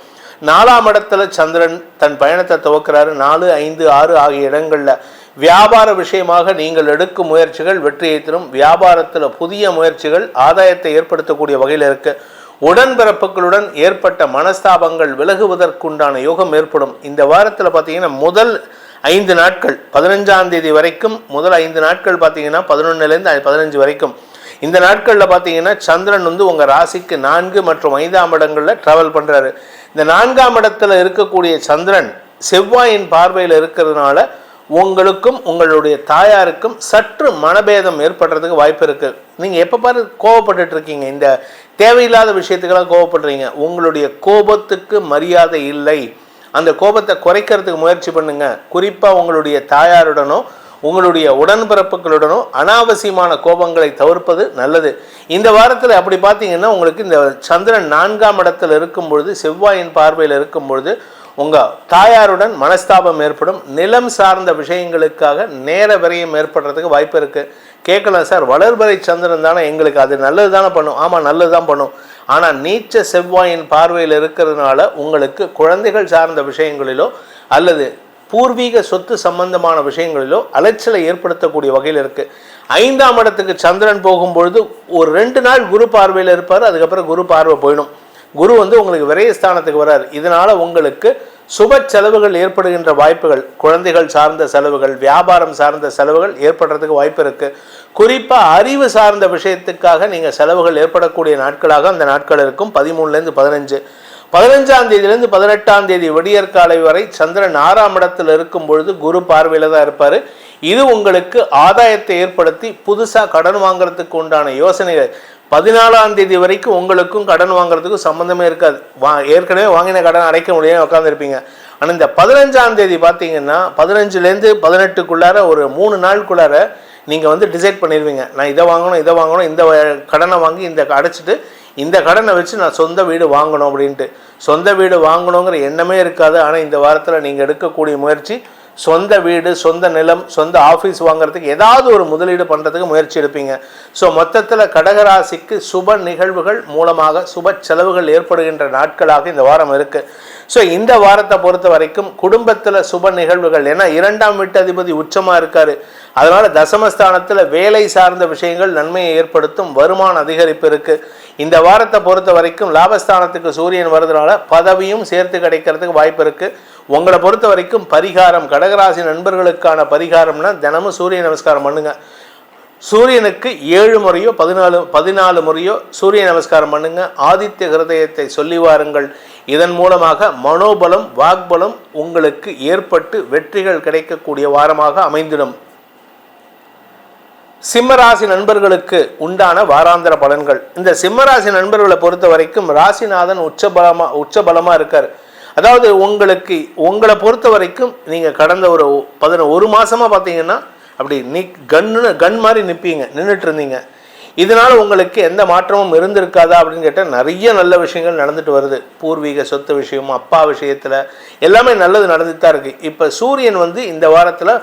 4ஆம் இடத்துல சந்திரன் தன் பயணத்தை துவக்கிறாரு. 4, 5, 6 ஆகிய இடங்களில் வியாபார விஷயமாக நீங்கள் எடுக்கும் முயற்சிகள் வெற்றியை தரும். வியாபாரத்தில் புதிய முயற்சிகள் ஆதாயத்தை ஏற்படுத்தக்கூடிய வகையில் இருக்கு. உடன்பிறப்புகளுடன் ஏற்பட்ட மனஸ்தாபங்கள் விலகுவதற்குண்டான யோகம் ஏற்படும். இந்த வாரத்தில் பார்த்தீங்கன்னா முதல் 5 நாட்கள் 15ஆம் தேதி வரைக்கும், முதல் 5 நாட்கள் பார்த்தீங்கன்னா 11லேருந்து 15 வரைக்கும் இந்த நாட்களில் பார்த்தீங்கன்னா சந்திரன் உங்கள் ராசிக்கு 4 மற்றும் 5ஆம் இடங்களில் ட்ராவல் பண்ணுறாரு. இந்த 4ஆம் இடத்துல இருக்கக்கூடிய சந்திரன் செவ்வாயின் பார்வையில் இருக்கிறதுனால உங்களுக்கும் உங்களுடைய தாயாருக்கும் சற்று மனபேதம் ஏற்படுறதுக்கு வாய்ப்பு இருக்குது. நீங்கள் எப்போ பாரு கோபப்பட்டு இருக்கீங்க, இந்த தேவையில்லாத விஷயத்துக்கெல்லாம் கோபப்படுறீங்க. உங்களுடைய கோபத்துக்கு மரியாதை இல்லை. அந்த கோபத்தை குறைக்கிறதுக்கு முயற்சி பண்ணுங்க. குறிப்பாக உங்களுடைய தாயாருடனோ உங்களுடைய உடன்பிறப்புகளுடனோ அனாவசியமான கோபங்களை தவிர்ப்பது நல்லது. இந்த வாரத்தில் அப்படி பார்த்தீங்கன்னா உங்களுக்கு இந்த சந்திரன் 4ஆம் இடத்தில் இருக்கும் பொழுது, செவ்வாயின் பார்வையில் இருக்கும் பொழுது உங்கள் தாயாருடன் மனஸ்தாபம் ஏற்படும். நிலம் சார்ந்த விஷயங்களுக்காக நேர விரயம் ஏற்படுறதுக்கு வாய்ப்பு இருக்குது. கேட்கலாம், சார் வளர்பிறை சந்திரன் தானே, எங்களுக்கு அது நல்லது தானே பண்ணும். ஆமாம், நல்லது தான் பண்ணும். ஆனால் நீச்ச செவ்வாயின் பார்வையில் இருக்கிறதுனால உங்களுக்கு குழந்தைகள் சார்ந்த விஷயங்களிலோ அல்லது பூர்வீக சொத்து சம்பந்தமான விஷயங்களிலோ அலைச்சலை ஏற்படுத்தக்கூடிய வகையில் இருக்குது. 5ஆம் இடத்துக்கு சந்திரன் போகும்பொழுது ஒரு 2 நாள் குரு பார்வையில் இருப்பார். அதுக்கப்புறம் குரு பார்வை போயிடும். குரு உங்களுக்கு விரயஸ்தானத்துக்கு வராரு. இதனால் உங்களுக்கு சுப செலவுகள் ஏற்படுகின்ற வாய்ப்புகள், குழந்தைகள் சார்ந்த செலவுகள், வியாபாரம் சார்ந்த செலவுகள் ஏற்படுறதுக்கு வாய்ப்பு இருக்குது. குறிப்பாக அறிவு சார்ந்த விஷயத்துக்காக நீங்கள் செலவுகள் ஏற்படக்கூடிய நாட்களாக அந்த நாட்கள் இருக்கும். 13லேருந்து 15. 15ஆம் தேதியிலேருந்து 18ஆம் தேதி விடியற்காலை வரை சந்திரன் 6ஆம் இடத்தில் இருக்கும் பொழுது குரு பார்வையில் தான் இருப்பார். இது உங்களுக்கு ஆதாயத்தை ஏற்படுத்தி புதுசாக கடன் வாங்குறதுக்கு உண்டான யோசனைகள். 14ஆம் தேதி வரைக்கும் உங்களுக்கும் கடன் வாங்குறதுக்கும் சம்மந்தமே இருக்காது. ஏற்கனவே வாங்கின கடன் அடைக்க முடியாமல் உட்காந்துருப்பீங்க. ஆனால் இந்த 15ஆம் தேதி பார்த்தீங்கன்னா 15லேருந்து 18க்குள்ளார ஒரு 3 நாளுக்குள்ளார நீங்கள் டிசைட் பண்ணிடுவீங்க, நான் இதை வாங்கணும், இந்த கடனை வாங்கி இந்த அடைச்சிட்டு இந்த கடனை வச்சு நான் சொந்த வீடு வாங்கணும் அப்படின்ட்டு. சொந்த வீடு வாங்கணுங்கிற எண்ணமே இருக்காது. ஆனால் இந்த வாரத்தில் நீங்கள் எடுக்கக்கூடிய முயற்சி சொந்த வீடு, சொந்த நிலம், சொந்த ஆஃபீஸ் வாங்குறதுக்கு ஏதாவது ஒரு முதலீடு பண்ணுறதுக்கு முயற்சி எடுப்பீங்க. ஸோ மொத்தத்தில் கடகராசிக்கு சுப நிகழ்வுகள் மூலமாக சுப செலவுகள் ஏற்படுகின்ற நாட்களாக இந்த வாரம் இருக்குது. ஸோ இந்த வாரத்தை பொறுத்த வரைக்கும் குடும்பத்தில் சுப நிகழ்வுகள், ஏன்னா 2ஆம் வீட்டு அதிபதி உச்சமாக இருக்காரு, அதனால தசமஸ்தானத்தில் வேலை சார்ந்த விஷயங்கள் நன்மையை ஏற்படுத்தும், வருமான அதிகரிப்பு இருக்கு. இந்த வாரத்தை பொறுத்த வரைக்கும் லாபஸ்தானத்துக்கு சூரியன் வருதுனால பதவியும் சேர்த்து கிடைக்கிறதுக்கு வாய்ப்பு இருக்கு. உங்களை பொறுத்த வரைக்கும் பரிகாரம், கடகராசி நண்பர்களுக்கான பரிகாரம்னா தினமும் சூரிய நமஸ்காரம் பண்ணுங்க. சூரியனுக்கு 7 முறையோ 14 முறையோ சூரிய நமஸ்காரம் பண்ணுங்க. ஆதித்ய ஹிருதயத்தை சொல்லி வாருங்கள். இதன் மூலமாக மனோபலம், வாக்பலம் உங்களுக்கு ஏற்பட்டு வெற்றிகள் கிடைக்கக்கூடிய வாரமாக அமைந்திடும். சிம்மராசி நண்பர்களுக்கு உண்டான வாராந்திர பலன்கள். இந்த சிம்மராசி நண்பர்களை பொறுத்த வரைக்கும் ராசிநாதன் உச்சபலமா இருக்கார். அதாவது உங்களை பொறுத்த வரைக்கும் நீங்க கடந்த ஒரு மாசமா பார்த்தீங்கன்னா அப்படி கன் மாதிரி நின்றுட்டு இருந்தீங்க. இதனால உங்களுக்கு எந்த மாற்றமும் இருந்திருக்காதா அப்படின்னு கேட்டால் நிறைய நல்ல விஷயங்கள் நடந்துட்டு வருது. பூர்வீக சொத்து விஷயம், அப்பா விஷயத்துல எல்லாமே நல்லது நடந்துட்டு தான் இருக்கு. இப்போ சூரியன் இந்த வாரத்தில்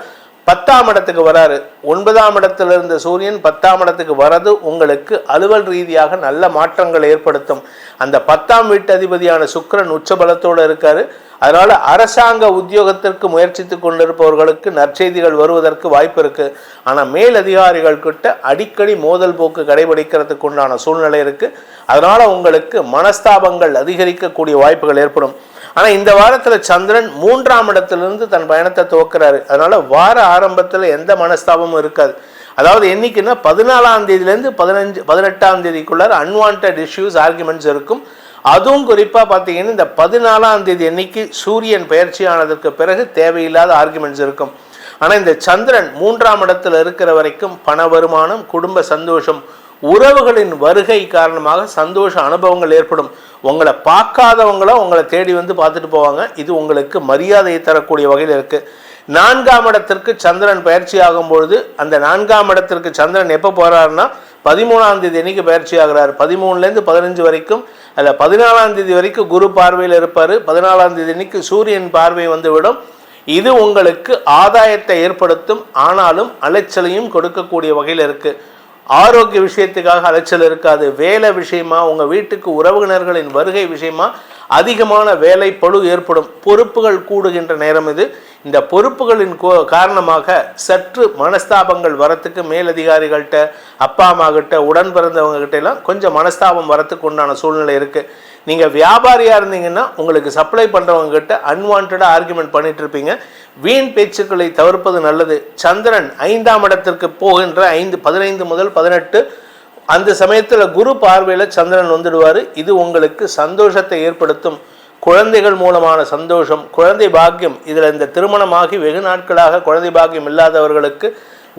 10ஆம் இடத்துக்கு வராரு. 9ஆம் இடத்துல இருந்த சூரியன் 10ஆம் இடத்துக்கு வரது உங்களுக்கு அலுவல் ரீதியாக நல்ல மாற்றங்கள் ஏற்படுத்தும். அந்த 10ஆம் வீட்டு அதிபதியான சுக்கிரன் உச்சபலத்தோடு இருக்காரு. அதனால அரசாங்க உத்தியோகத்திற்கு முயற்சித்து கொண்டிருப்பவர்களுக்கு நற்செய்திகள் வருவதற்கு வாய்ப்பு இருக்கு. ஆனால் மேல் அதிகாரிகள் கிட்ட அடிக்கடி மோதல் போக்கு கடைபிடிக்கிறதுக்கு உண்டான சூழ்நிலை இருக்கு. அதனால உங்களுக்கு மனஸ்தாபங்கள் அதிகரிக்கக்கூடிய வாய்ப்புகள் ஏற்படும். ஆனால் இந்த வாரத்தில் சந்திரன் 3ஆம் இடத்திலிருந்து தன் பயணத்தை துவக்கிறாரு. அதனால வார ஆரம்பத்தில் எந்த மனஸ்தாபமும் இருக்காது. அதாவது என்னைக்குன்னா 14ஆம் தேதியிலேருந்து 18ஆம் தேதிக்குள்ளார அன்வான்ட் இஷ்யூஸ், ஆர்குமெண்ட்ஸ் இருக்கும். அதுவும் குறிப்பாக பார்த்தீங்கன்னா இந்த 14ஆம் தேதி அன்னைக்கு சூரியன் பயிற்சி ஆனதற்கு பிறகு தேவையில்லாத ஆர்குமெண்ட்ஸ் இருக்கும். ஆனால் இந்த சந்திரன் 3ஆம் இடத்துல இருக்கிற வரைக்கும் பண வருமானம், குடும்ப சந்தோஷம், உறவுகளின் வருகை காரணமாக சந்தோஷ அனுபவங்கள் ஏற்படும். உங்களை பார்க்காதவங்களும் உங்களை தேடி பார்த்துட்டு போவாங்க. இது உங்களுக்கு மரியாதையை தரக்கூடிய வகையில் இருக்கு. 4ஆம் இடத்திற்கு சந்திரன் பயிற்சி ஆகும் பொழுது அந்த 4ஆம் இடத்திற்கு சந்திரன் எப்போ போறாருன்னா 13ஆம் தேதி அன்னைக்கு பயிற்சி ஆகிறார். 13லேருந்து 15 வரைக்கும், அல்ல 14ஆம் தேதி வரைக்கும் குரு பார்வையில் இருப்பார். 14ஆம் தேதி அன்னைக்கு சூரியன் பார்வை விடும். இது உங்களுக்கு ஆதாயத்தை ஏற்படுத்தும். ஆனாலும் அலைச்சலையும் கொடுக்கக்கூடிய வகையில் இருக்கு. ஆரோக்கிய விஷயத்துக்காக அலைச்சல் இருக்காது. வேலை விஷயமா, உங்கள் வீட்டுக்கு உறவினர்களின் வருகை விஷயமா அதிகமான வேலை பளு ஏற்படும். பொறுப்புகள் கூடுகின்ற நேரம் இது. இந்த பொறுப்புகளின் காரணமாக சற்று மனஸ்தாபங்கள் வரத்துக்கு மேலதிகாரிகள்கிட்ட, அப்பா அம்மா கிட்ட, உடன் பிறந்தவங்க கிட்ட எல்லாம் கொஞ்சம் மனஸ்தாபம் வரத்துக்கு உண்டான சூழ்நிலை இருக்கு. நீங்கள் வியாபாரியாக இருந்தீங்கன்னா உங்களுக்கு சப்ளை பண்ணுறவங்க கிட்ட அன்வான்டாக ஆர்குமெண்ட் பண்ணிட்டு இருப்பீங்க. வீண் பேச்சுக்களை தவிர்ப்பது நல்லது. சந்திரன் 5ஆம் இடத்திற்கு போகின்ற 15 முதல் 18 அந்த சமயத்தில் குரு பார்வையில் சந்திரன் வந்துடுவார். இது உங்களுக்கு சந்தோஷத்தை ஏற்படுத்தும். குழந்தைகள் மூலமான சந்தோஷம், குழந்தை பாக்கியம். இதில் இந்த திருமணமாகி வெகு நாட்களாக குழந்தை பாக்கியம் இல்லாதவர்களுக்கு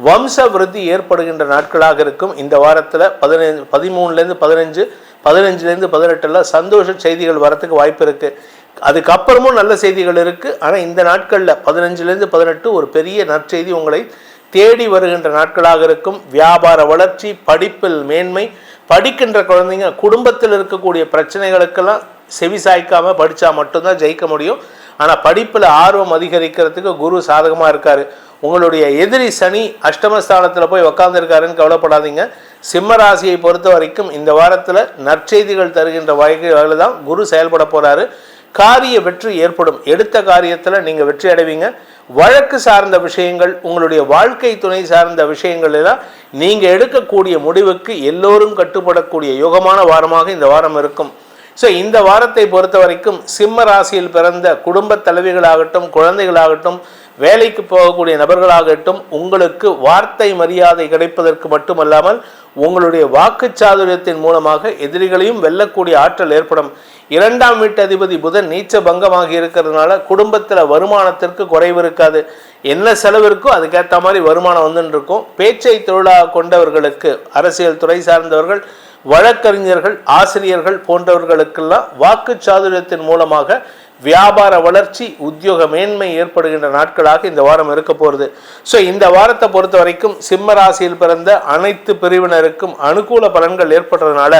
வம்ச விருத்தி ஏற்படுகின்ற நாட்களாக இருக்கும். இந்த வாரத்தில் 13லேருந்து 15, 15லேருந்து 18 சந்தோஷ செய்திகள் வரத்துக்கு வாய்ப்பு இருக்குது. அதுக்கப்புறமும் நல்ல செய்திகள் இருக்குது. ஆனால் இந்த நாட்களில் 15லேருந்து 18 ஒரு பெரிய நற்செய்தி உங்களை தேடி வருகின்ற நாட்களாக இருக்கும். வியாபார வளர்ச்சி, படிப்பில் மேன்மை, படிக்கின்ற குழந்தைங்க குடும்பத்தில் இருக்கக்கூடிய பிரச்சனைகளுக்கெல்லாம் செவி சாய்க்காம படித்தா மட்டும்தான் ஜெயிக்க முடியும். ஆனால் படிப்பில் ஆர்வம் அதிகரிக்கிறதுக்கு குரு சாதகமாக இருக்கார். உங்களுடைய எதிரி சனி அஷ்டமஸ்தானத்தில் போய் உக்காந்துருக்காருன்னு கவலைப்படாதீங்க. சிம்ம ராசியை பொறுத்த வரைக்கும் இந்த வாரத்தில் நற்செய்திகள் தருகின்ற வகையில் தான் குரு செயல்பட போகிறாரு. காரிய வெற்றி ஏற்படும். எடுத்த காரியத்தில் நீங்கள் வெற்றி அடைவீங்க. வழக்கு சார்ந்த விஷயங்கள், உங்களுடைய வாழ்க்கை துணை சார்ந்த விஷயங்கள் எல்லாம் நீங்கள் எடுக்கக்கூடிய முடிவுக்கு எல்லோரும் கட்டுப்படக்கூடிய யோகமான வாரமாக இந்த வாரம் இருக்கும். ஸோ இந்த வாரத்தை பொறுத்த வரைக்கும் சிம்ம ராசியில் பிறந்த குடும்ப தலைவிகளாகட்டும், குழந்தைகளாகட்டும், வேலைக்கு போகக்கூடிய நபர்களாகட்டும், உங்களுக்கு வார்த்தை மரியாதை கிடைப்பதற்கு மட்டுமல்லாமல் உங்களுடைய வாக்குச்சாதுரியத்தின் மூலமாக எதிரிகளையும் வெல்லக்கூடிய ஆற்றல் ஏற்படும். 2ஆம் வீட்டு அதிபதி புதன் நீச்ச பங்கமாகி இருக்கிறதுனால குடும்பத்தில் வருமானத்திற்கு குறைவு இருக்காது. என்ன செலவு இருக்கோ அதுக்கேற்ற மாதிரி வருமானம் வந்துட்டு இருக்கும். பேச்சை தொழிலாக கொண்டவர்களுக்கு, அரசியல் துறை சார்ந்தவர்கள், வழக்கறிஞர்கள், ஆசிரியர்கள் போன்றவர்களுக்கெல்லாம் வாக்குச்சாதுரியத்தின் மூலமாக வியாபார வளர்ச்சி, உத்தியோக மேன்மை ஏற்படுகின்ற நாட்களாக இந்த வாரம் இருக்க போகிறது. ஸோ இந்த வாரத்தை பொறுத்த வரைக்கும் சிம்ம ராசியில் பிறந்த அனைத்து பிரிவினருக்கும் அனுகூல பலன்கள் ஏற்படுறதுனால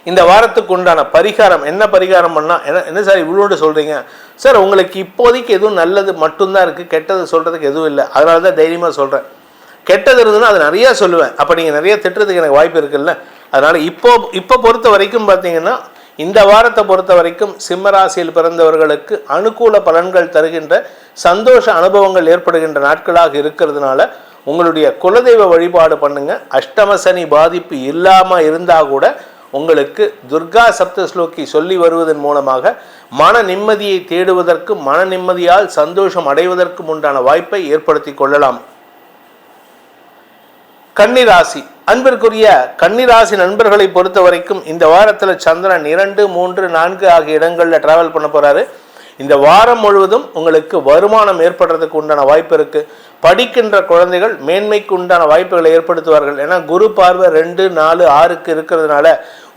இந்த வாரத்துக்கு உண்டான பரிகாரம் என்ன பரிகாரம் பண்ணால் என்ன சார் இவ்வளோண்டு சொல்கிறீங்க சார், உங்களுக்கு இப்போதைக்கு எதுவும் நல்லது மட்டும்தான் இருக்குது, கெட்டது சொல்கிறதுக்கு எதுவும் இல்லை, அதனால தான் தைரியமாக சொல்கிறேன். கெட்டது இருந்ததுன்னா அது நிறையா சொல்லுவேன். அப்போ நீங்கள் நிறைய திட்டுறதுக்கு எனக்கு வாய்ப்பு இருக்குல்ல. அதனால் இப்போ பொறுத்த வரைக்கும் பார்த்தீங்கன்னா இந்த வாரத்தை பொறுத்த வரைக்கும் சிம்ம ராசியில் பிறந்தவர்களுக்கு அனுகூல பலன்கள் தருகின்ற சந்தோஷ அனுபவங்கள் ஏற்படுகின்ற நாட்களாக இருக்கிறதுனால உங்களுடைய குலதெய்வ வழிபாடு பண்ணுங்க. அஷ்டம சனி பாதிப்பு இல்லாமல் இருந்தால் கூட உங்களுக்கு துர்கா சப்தஸ்லோகி சொல்லி வருவதன் மூலமாக மன நிம்மதியை தேடுவதற்கும் மன நிம்மதியால் சந்தோஷம் அடைவதற்கும் உண்டான வாய்ப்பை ஏற்படுத்தி கொள்ளலாம். கன்னிராசி, அன்பிற்குரிய கன்னிராசி நண்பர்களை பொறுத்த வரைக்கும் இந்த வாரத்தில் சந்திரன் 2, 3, 4 ஆகிய இடங்களில் டிராவல் பண்ண போறாரு. இந்த வாரம் முழுவதும் உங்களுக்கு வருமானம் ஏற்படுறதுக்கு உண்டான வாய்ப்பு இருக்கு. படிக்கின்ற குழந்தைகள் மேன்மைக்கு உண்டான வாய்ப்புகளை ஏற்படுத்துவார்கள். ஏன்னா குரு பார்வை 2, 4, 6க்கு இருக்கிறதுனால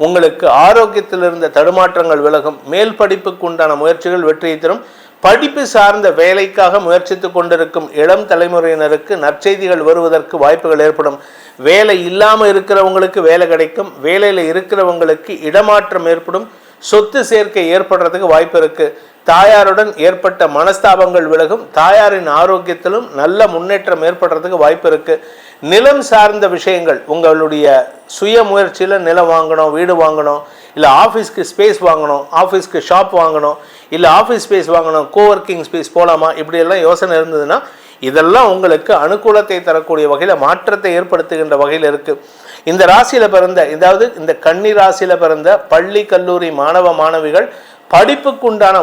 உங்களுக்கு ஆரோக்கியத்தில் இருந்த தடுமாற்றங்கள் விலகும். மேல் படிப்புக்கு உண்டான முயற்சிகள் வெற்றியை தரும். படிப்பு சார்ந்த வேலைக்காக முயற்சித்து கொண்டிருக்கும் இளம் தலைமுறையினருக்கு நற்செய்திகள் வருவதற்கு வாய்ப்புகள் ஏற்படும். வேலை இல்லாமல் இருக்கிறவங்களுக்கு வேலை கிடைக்கும். வேலையில் இருக்கிறவங்களுக்கு இடமாற்றம் ஏற்படும். சொத்து சேர்க்கை ஏற்படுறதுக்கு வாய்ப்பு இருக்கு. தாயாருடன் ஏற்பட்ட மனஸ்தாபங்கள் விலகும். தாயாரின் ஆரோக்கியத்திலும் நல்ல முன்னேற்றம் ஏற்படுறதுக்கு வாய்ப்பு இருக்கு. நிலம் சார்ந்த விஷயங்கள், உங்களுடைய சுய முயற்சியில் நிலம் வாங்கணும், வீடு வாங்கணும், இல்லை ஆஃபீஸ்க்கு ஸ்பேஸ் வாங்கணும், ஆஃபீஸ்க்கு ஷாப் வாங்கணும், இல்லை ஆஃபீஸ் ஸ்பேஸ் வாங்கணும், கோவர்க்கிங் ஸ்பேஸ் போகலாமா, இப்படியெல்லாம் யோசனை இருந்ததுன்னா இதெல்லாம் உங்களுக்கு அனுகூலத்தை தரக்கூடிய வகையில் மாற்றத்தை ஏற்படுத்துகின்ற வகையில் இருக்குது. இந்த ராசியில் பிறந்த, அதாவது இந்த கன்னி ராசியில் பிறந்த பள்ளி கல்லூரி மாணவ மாணவிகள் படிப்புக்குண்டான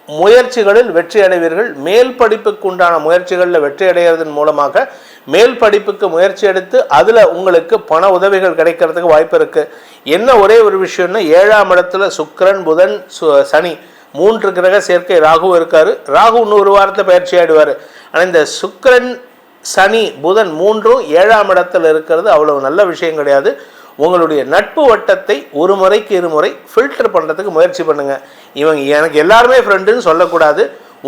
முயற்சிகளில் வெற்றி அடைவீர்கள். மேல் படிப்புக்கு உண்டான முயற்சிகளில் வெற்றி அடைகிறதன் மூலமாக மேல் படிப்புக்கு முயற்சி எடுத்து அதில் உங்களுக்கு பண உதவிகள் கிடைக்கிறதுக்கு வாய்ப்பு இருக்குது. என்ன ஒரே ஒரு விஷயம்னா 7ஆம் இடத்துல சுக்கிரன், புதன், சனி 3 கிரக சேர்க்கை ராகு இருக்காரு. ராகு இன்னும் ஒரு வாரத்தில் பயிற்சி ஆயிடுவார். ஆனால் இந்த சுக்கிரன், சனி, புதன் 3ம் 7ஆம் இடத்துல இருக்கிறது அவ்வளவு நல்ல விஷயம் கிடையாது. உங்களுடைய நட்பு வட்டத்தை ஒரு முறைக்கு 2 முறை ஃபில்டர் பண்ணுறதுக்கு முயற்சி பண்ணுங்க. இவங்க எனக்கு எல்லாருமே ஃப்ரெண்டுன்னு சொல்லக்கூடாது.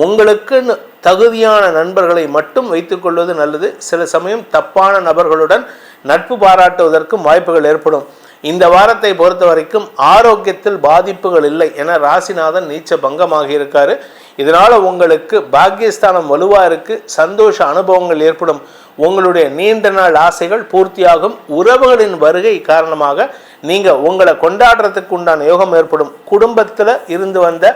உங்களுக்குன்னு தகுதியான நண்பர்களை மட்டும் வைத்துக்கொள்வது நல்லது. சில சமயம் தப்பான நபர்களுடன் நட்பு பாராட்டுவதற்கும் வாய்ப்புகள் ஏற்படும். இந்த வாரத்தை பொறுத்த வரைக்கும் ஆரோக்கியத்தில் பாதிப்புகள் இல்லை. என ராசிநாதன் நீச்ச பங்கமாகி இருக்காரு. இதனால உங்களுக்கு பாக்கியஸ்தானம் வலுவாக இருக்கு. சந்தோஷ அனுபவங்கள் ஏற்படும். உங்களுடைய நீண்ட நாள் ஆசைகள் பூர்த்தியாகும். உறவுகளின் வருகை காரணமாக நீங்கள் உங்களை கொண்டாடுறதுக்கு உண்டான யோகம் ஏற்படும். குடும்பத்தில் இருந்து வந்த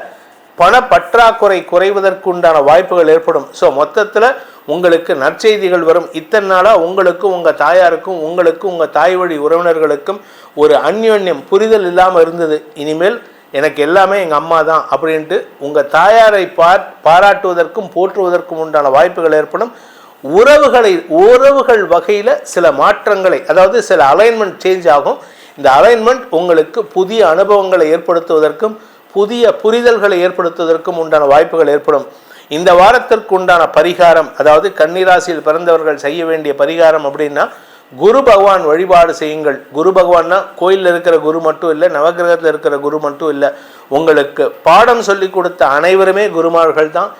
பண பற்றாக்குறை குறைவதற்கு உண்டான வாய்ப்புகள் ஏற்படும். ஸோ மொத்தத்தில் உங்களுக்கு நற்செய்திகள் வரும். இத்தனை நாளாக உங்களுக்கும் உங்கள் தாயாருக்கும் உங்களுக்கும் உங்கள் தாய் வழி உறவினர்களுக்கும் ஒரு அந்யோன்யம் புரிதல் இல்லாமல் இருந்தது. இனிமேல் எனக்கு எல்லாமே எங்கள் அம்மா தான் அப்படின்ட்டு உங்கள் தாயாரை பாராட்டுவதற்கும் போற்றுவதற்கும் உண்டான வாய்ப்புகள் ஏற்படும். உறவுகள் வகையில் சில மாற்றங்களை, அதாவது சில அலைன்மெண்ட் சேஞ்ச் ஆகும். இந்த அலைன்மெண்ட் உங்களுக்கு புதிய அனுபவங்களை ஏற்படுத்துவதற்கும் புதிய புரிதல்களை ஏற்படுத்துவதற்கும் உண்டான வாய்ப்புகள் ஏற்படும். இந்த வாரத்திற்கு உண்டான பரிகாரம், அதாவது கன்னிராசியில் பிறந்தவர்கள் செய்ய வேண்டிய பரிகாரம் அப்படின்னா குரு பகவான் வழிபாடு செய்யுங்கள். குரு பகவான்னா கோயிலில் இருக்கிற குரு மட்டும் இல்லை, நவகிரகத்தில் இருக்கிற குரு மட்டும் இல்லை. உங்களுக்கு பாடம் சொல்லி கொடுத்த அனைவருமே குருமார்கள் தான்.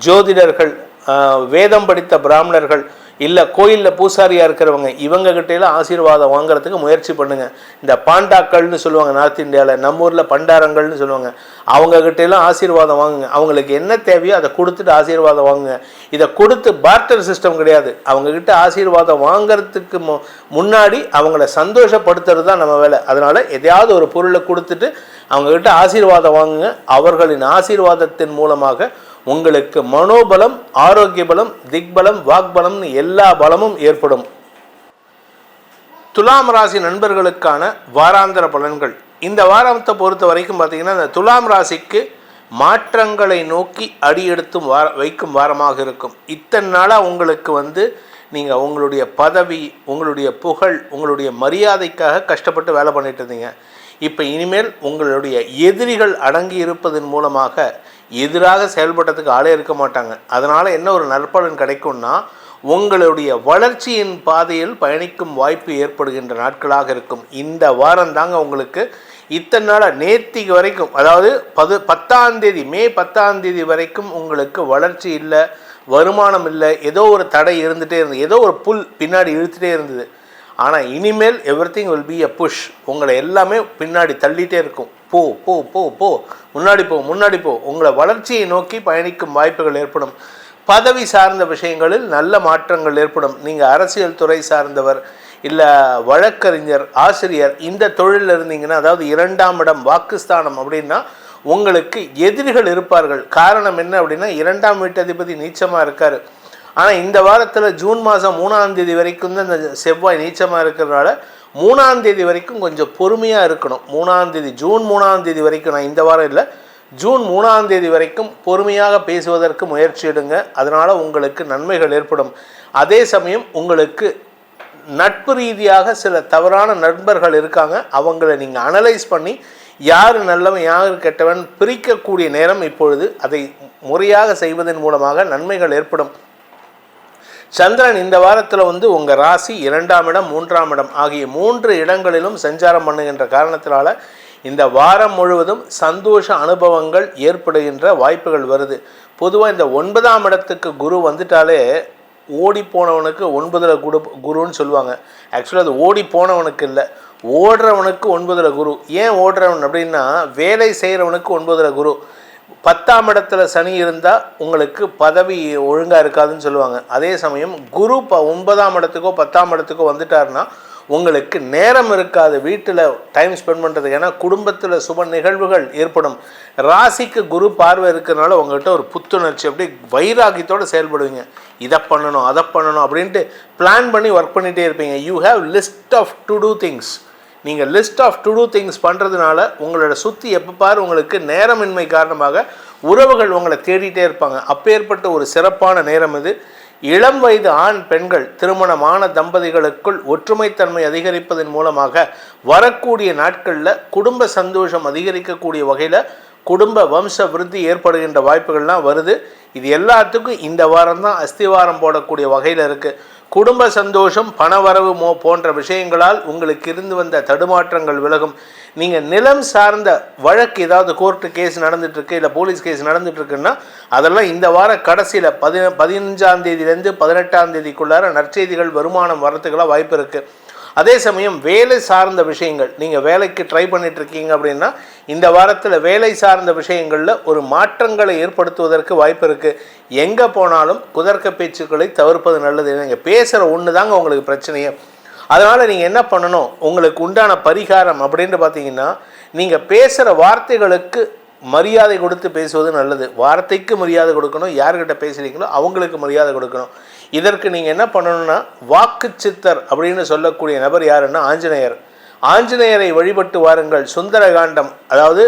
ஜோதிடர்கள், வேதம் படித்த பிராமணர்கள், இல்லை கோயிலில் பூசாரியாக இருக்கிறவங்க, இவங்ககிட்டலாம் ஆசீர்வாதம் வாங்குறதுக்கு முயற்சி பண்ணுங்கள். இந்த பாண்டாக்கள்னு சொல்லுவாங்க நார்த் இந்தியாவில், நம்ம ஊரில் பண்டாரங்கள்னு சொல்லுவாங்க. அவங்ககிட்டலாம் ஆசீர்வாதம் வாங்குங்க. அவங்களுக்கு என்ன தேவையோ அதை கொடுத்துட்டு ஆசீர்வாதம் வாங்குங்க. இதை கொடுத்து பார்ட்டர் சிஸ்டம் கிடையாது. அவங்கக்கிட்ட ஆசீர்வாதம் வாங்கிறதுக்கு முன்னாடி அவங்கள சந்தோஷப்படுத்துறது தான் நம்ம வேலை. அதனால் எதையாவது ஒரு பொருளை கொடுத்துட்டு அவங்கக்கிட்ட ஆசீர்வாதம் வாங்குங்க. அவர்களின் ஆசீர்வாதத்தின் மூலமாக உங்களுக்கு மனோபலம், ஆரோக்கிய பலம், திக்பலம், வாக்பலம்னு எல்லா பலமும் ஏற்படும். துலாம் ராசி நண்பர்களுக்கான வாராந்திர பலன்கள். இந்த வாரத்தை பொறுத்த வரைக்கும் பார்த்தீங்கன்னா இந்த துலாம் ராசிக்கு மாற்றங்களை நோக்கி அடி எடுத்தும் வைக்கும் வாரமாக இருக்கும். இத்தனை நாளாக உங்களுக்கு நீங்கள் உங்களுடைய பதவி, உங்களுடைய புகழ், உங்களுடைய மரியாதைக்காக கஷ்டப்பட்டு வேலை பண்ணிட்டு இருந்தீங்க. இப்போ இனிமேல் உங்களுடைய எதிரிகள் அடங்கி இருப்பதன் மூலமாக எதிராக செயல்பட்டதுக்கு ஆளே இருக்க மாட்டாங்க. அதனால் என்ன ஒரு நற்பலன் கிடைக்கும்னா உங்களுடைய வளர்ச்சியின் பாதையில் பயணிக்கும் வாய்ப்பு ஏற்படுகின்ற நாட்களாக இருக்கும். இந்த வாரம் தாங்க உங்களுக்கு இத்தனை நாளாக நேத்திக்கு வரைக்கும், அதாவது 10ஆம் தேதி, மே 10ஆம் தேதி வரைக்கும் உங்களுக்கு வளர்ச்சி இல்லை, வருமானம் இல்லை, ஏதோ ஒரு தடை இருந்துகிட்டே இருந்தது, ஏதோ ஒரு புல் பின்னாடி இழுத்துட்டே இருந்தது. ஆனால் இனிமேல் everything will be a push. உங்களை எல்லாமே பின்னாடி தள்ளிகிட்டே இருக்கும். போ போ போ போ முன்னாடி போ முன்னாடி போ. உங்களை வளர்ச்சியை நோக்கி பயணிக்கும் வாய்ப்புகள் ஏற்படும். பதவி சார்ந்த விஷயங்களில் நல்ல மாற்றங்கள் ஏற்படும். நீங்கள் அரசியல் துறை சார்ந்தவர், இல்லை வழக்கறிஞர், ஆசிரியர் இந்த தொழிலில் இருந்தீங்கன்னா, அதாவது 2ஆம் இடம் வாக்குஸ்தானம் அப்படின்னா உங்களுக்கு எதிரிகள் இருப்பார்கள். காரணம் என்ன அப்படின்னா 2ஆம் வீட்டு அதிபதி நீச்சமாக இருக்கார். ஆனால் இந்த வாரத்தில் ஜூன் மாதம் 3ஆம் தேதி வரைக்கும் தான் இந்த செவ்வாய் நீச்சமாக இருக்கிறதுனால 3ஆம் தேதி வரைக்கும் கொஞ்சம் பொறுமையாக இருக்கணும். 3ஆம் தேதி ஜூன் 3ஆம் தேதி வரைக்கும், நான் இந்த வாரம் இல்லை, ஜூன் 3ஆம் தேதி வரைக்கும் பொறுமையாக பேசுவதற்கு முயற்சி எடுங்க. அதனால் உங்களுக்கு நன்மைகள் ஏற்படும். அதே சமயம் உங்களுக்கு நட்பு ரீதியாக சில தவறான நண்பர்கள் இருக்காங்க. அவங்கள நீங்கள் அனலைஸ் பண்ணி யார் நல்லவன் யார் கெட்டவன் பிரிக்கக்கூடிய நேரம் இப்பொழுது. அதை முறையாக செய்வதன் மூலமாக நன்மைகள் ஏற்படும். சந்திரன் இந்த வாரத்தில் உங்கள் ராசி 2ஆம் இடம் 3ஆம் இடம் ஆகிய 3 இடங்களிலும் சஞ்சாரம் பண்ணுகின்ற காரணத்தினால இந்த வாரம் முழுவதும் சந்தோஷ அனுபவங்கள் ஏற்படுகின்ற வாய்ப்புகள் வருது. பொதுவாக இந்த 9ஆம் இடத்துக்கு குரு வந்துட்டாலே ஓடி போனவனுக்கு 9ல் குருன்னு சொல்லுவாங்க. ஆக்சுவலாக அது ஓடி போனவனுக்கு இல்லை, ஓடுறவனுக்கு 9ல் குரு. ஏன் ஓடுறவன் அப்படின்னா வேலை செய்கிறவனுக்கு 9ல் குரு. 10ஆம் இடத்துல சனி இருந்தால் உங்களுக்கு பதவி ஒழுங்காக இருக்காதுன்னு சொல்லுவாங்க. அதே சமயம் குரு 9ஆம் இடத்துக்கோ 10ஆம் இடத்துக்கோ வந்துட்டாருன்னா உங்களுக்கு நேரம் இருக்காது வீட்டில் டைம் ஸ்பெண்ட் பண்ணுறதுக்கு. ஏன்னா குடும்பத்தில் சுப நிகழ்வுகள் ஏற்படும். ராசிக்கு குரு பார்வை இருக்கிறதுனால உங்கள்கிட்ட ஒரு புத்துணர்ச்சி, அப்படி வைராகியத்தோடு செயல்படுவீங்க. இதை பண்ணணும் அதை பண்ணணும் அப்படின்ட்டு பிளான் பண்ணி ஒர்க் பண்ணிகிட்டே இருப்பீங்க. You have list of to do things. நீங்கள் list of to do things பண்ணுறதுனால உங்களோட சுற்றி எப்போ பாரு உங்களுக்கு நேரமின்மை காரணமாக உறவுகள் உங்களை தேடிட்டே இருப்பாங்க. அப்பேற்பட்ட ஒரு சிறப்பான நேரம் இது. இளம் வயது ஆண் பெண்கள் திருமணமான தம்பதிகளுக்குள் ஒற்றுமைத்தன்மை அதிகரிப்பதன் மூலமாக வரக்கூடிய நாட்களில் குடும்ப சந்தோஷம் அதிகரிக்கக்கூடிய வகையில் குடும்ப வம்ச விருத்தி ஏற்படுகின்ற வாய்ப்புகள்லாம் வருது. இது எல்லாத்துக்கும் இந்த வாரம் தான் அஸ்திவாரம் போடக்கூடிய வகையில் இருக்குது. குடும்ப சந்தோஷம், பணவரவு போன்ற விஷயங்களால் உங்களுக்கு இருந்து வந்த தடுமாற்றங்கள் விலகும். நீங்கள் நிலம் சார்ந்த வழக்கு ஏதாவது கோர்ட்டு கேஸ் நடந்துட்டுருக்கு, இல்லை போலீஸ் கேஸ் நடந்துட்டுருக்குன்னா அதெல்லாம் இந்த வார கடைசியில் 15ஆம் தேதியிலேருந்து 18ஆம் தேதிக்குள்ளார நற்செய்திகள் வருமானம் வரத்துக்கெல்லாம் வாய்ப்பு இருக்குது. அதே சமயம் வேலை சார்ந்த விஷயங்கள், நீங்கள் வேலைக்கு ட்ரை பண்ணிகிட்ருக்கீங்க அப்படின்னா இந்த வாரத்தில் வேலை சார்ந்த விஷயங்களில் ஒரு மாற்றங்களை ஏற்படுத்துவதற்கு வாய்ப்பு இருக்குது. எங்கே போனாலும் குதர்க்க பேச்சுக்களை தவிர்ப்பது நல்லது. நீங்கள் பேசுகிற ஒன்று தாங்க உங்களுக்கு பிரச்சனையே. அதனால் நீங்கள் என்ன பண்ணணும், உங்களுக்கு உண்டான பரிகாரம் அப்படின்ட்டு பார்த்தீங்கன்னா நீங்கள் பேசுகிற வார்த்தைகளுக்கு மரியாதை கொடுத்து பேசுவது நல்லது. வார்த்தைக்கு மரியாதை கொடுக்கணும், யார்கிட்ட பேசுகிறீங்களோ அவங்களுக்கு மரியாதை கொடுக்கணும். இதற்கு நீங்கள் என்ன பண்ணணும்னா வாக்கு சித்தர் அப்படின்னு சொல்லக்கூடிய நபர் யாருன்னா ஆஞ்சநேயர். ஆஞ்சநேயரை வழிபட்டு வாருங்கள். சுந்தரகாண்டம், அதாவது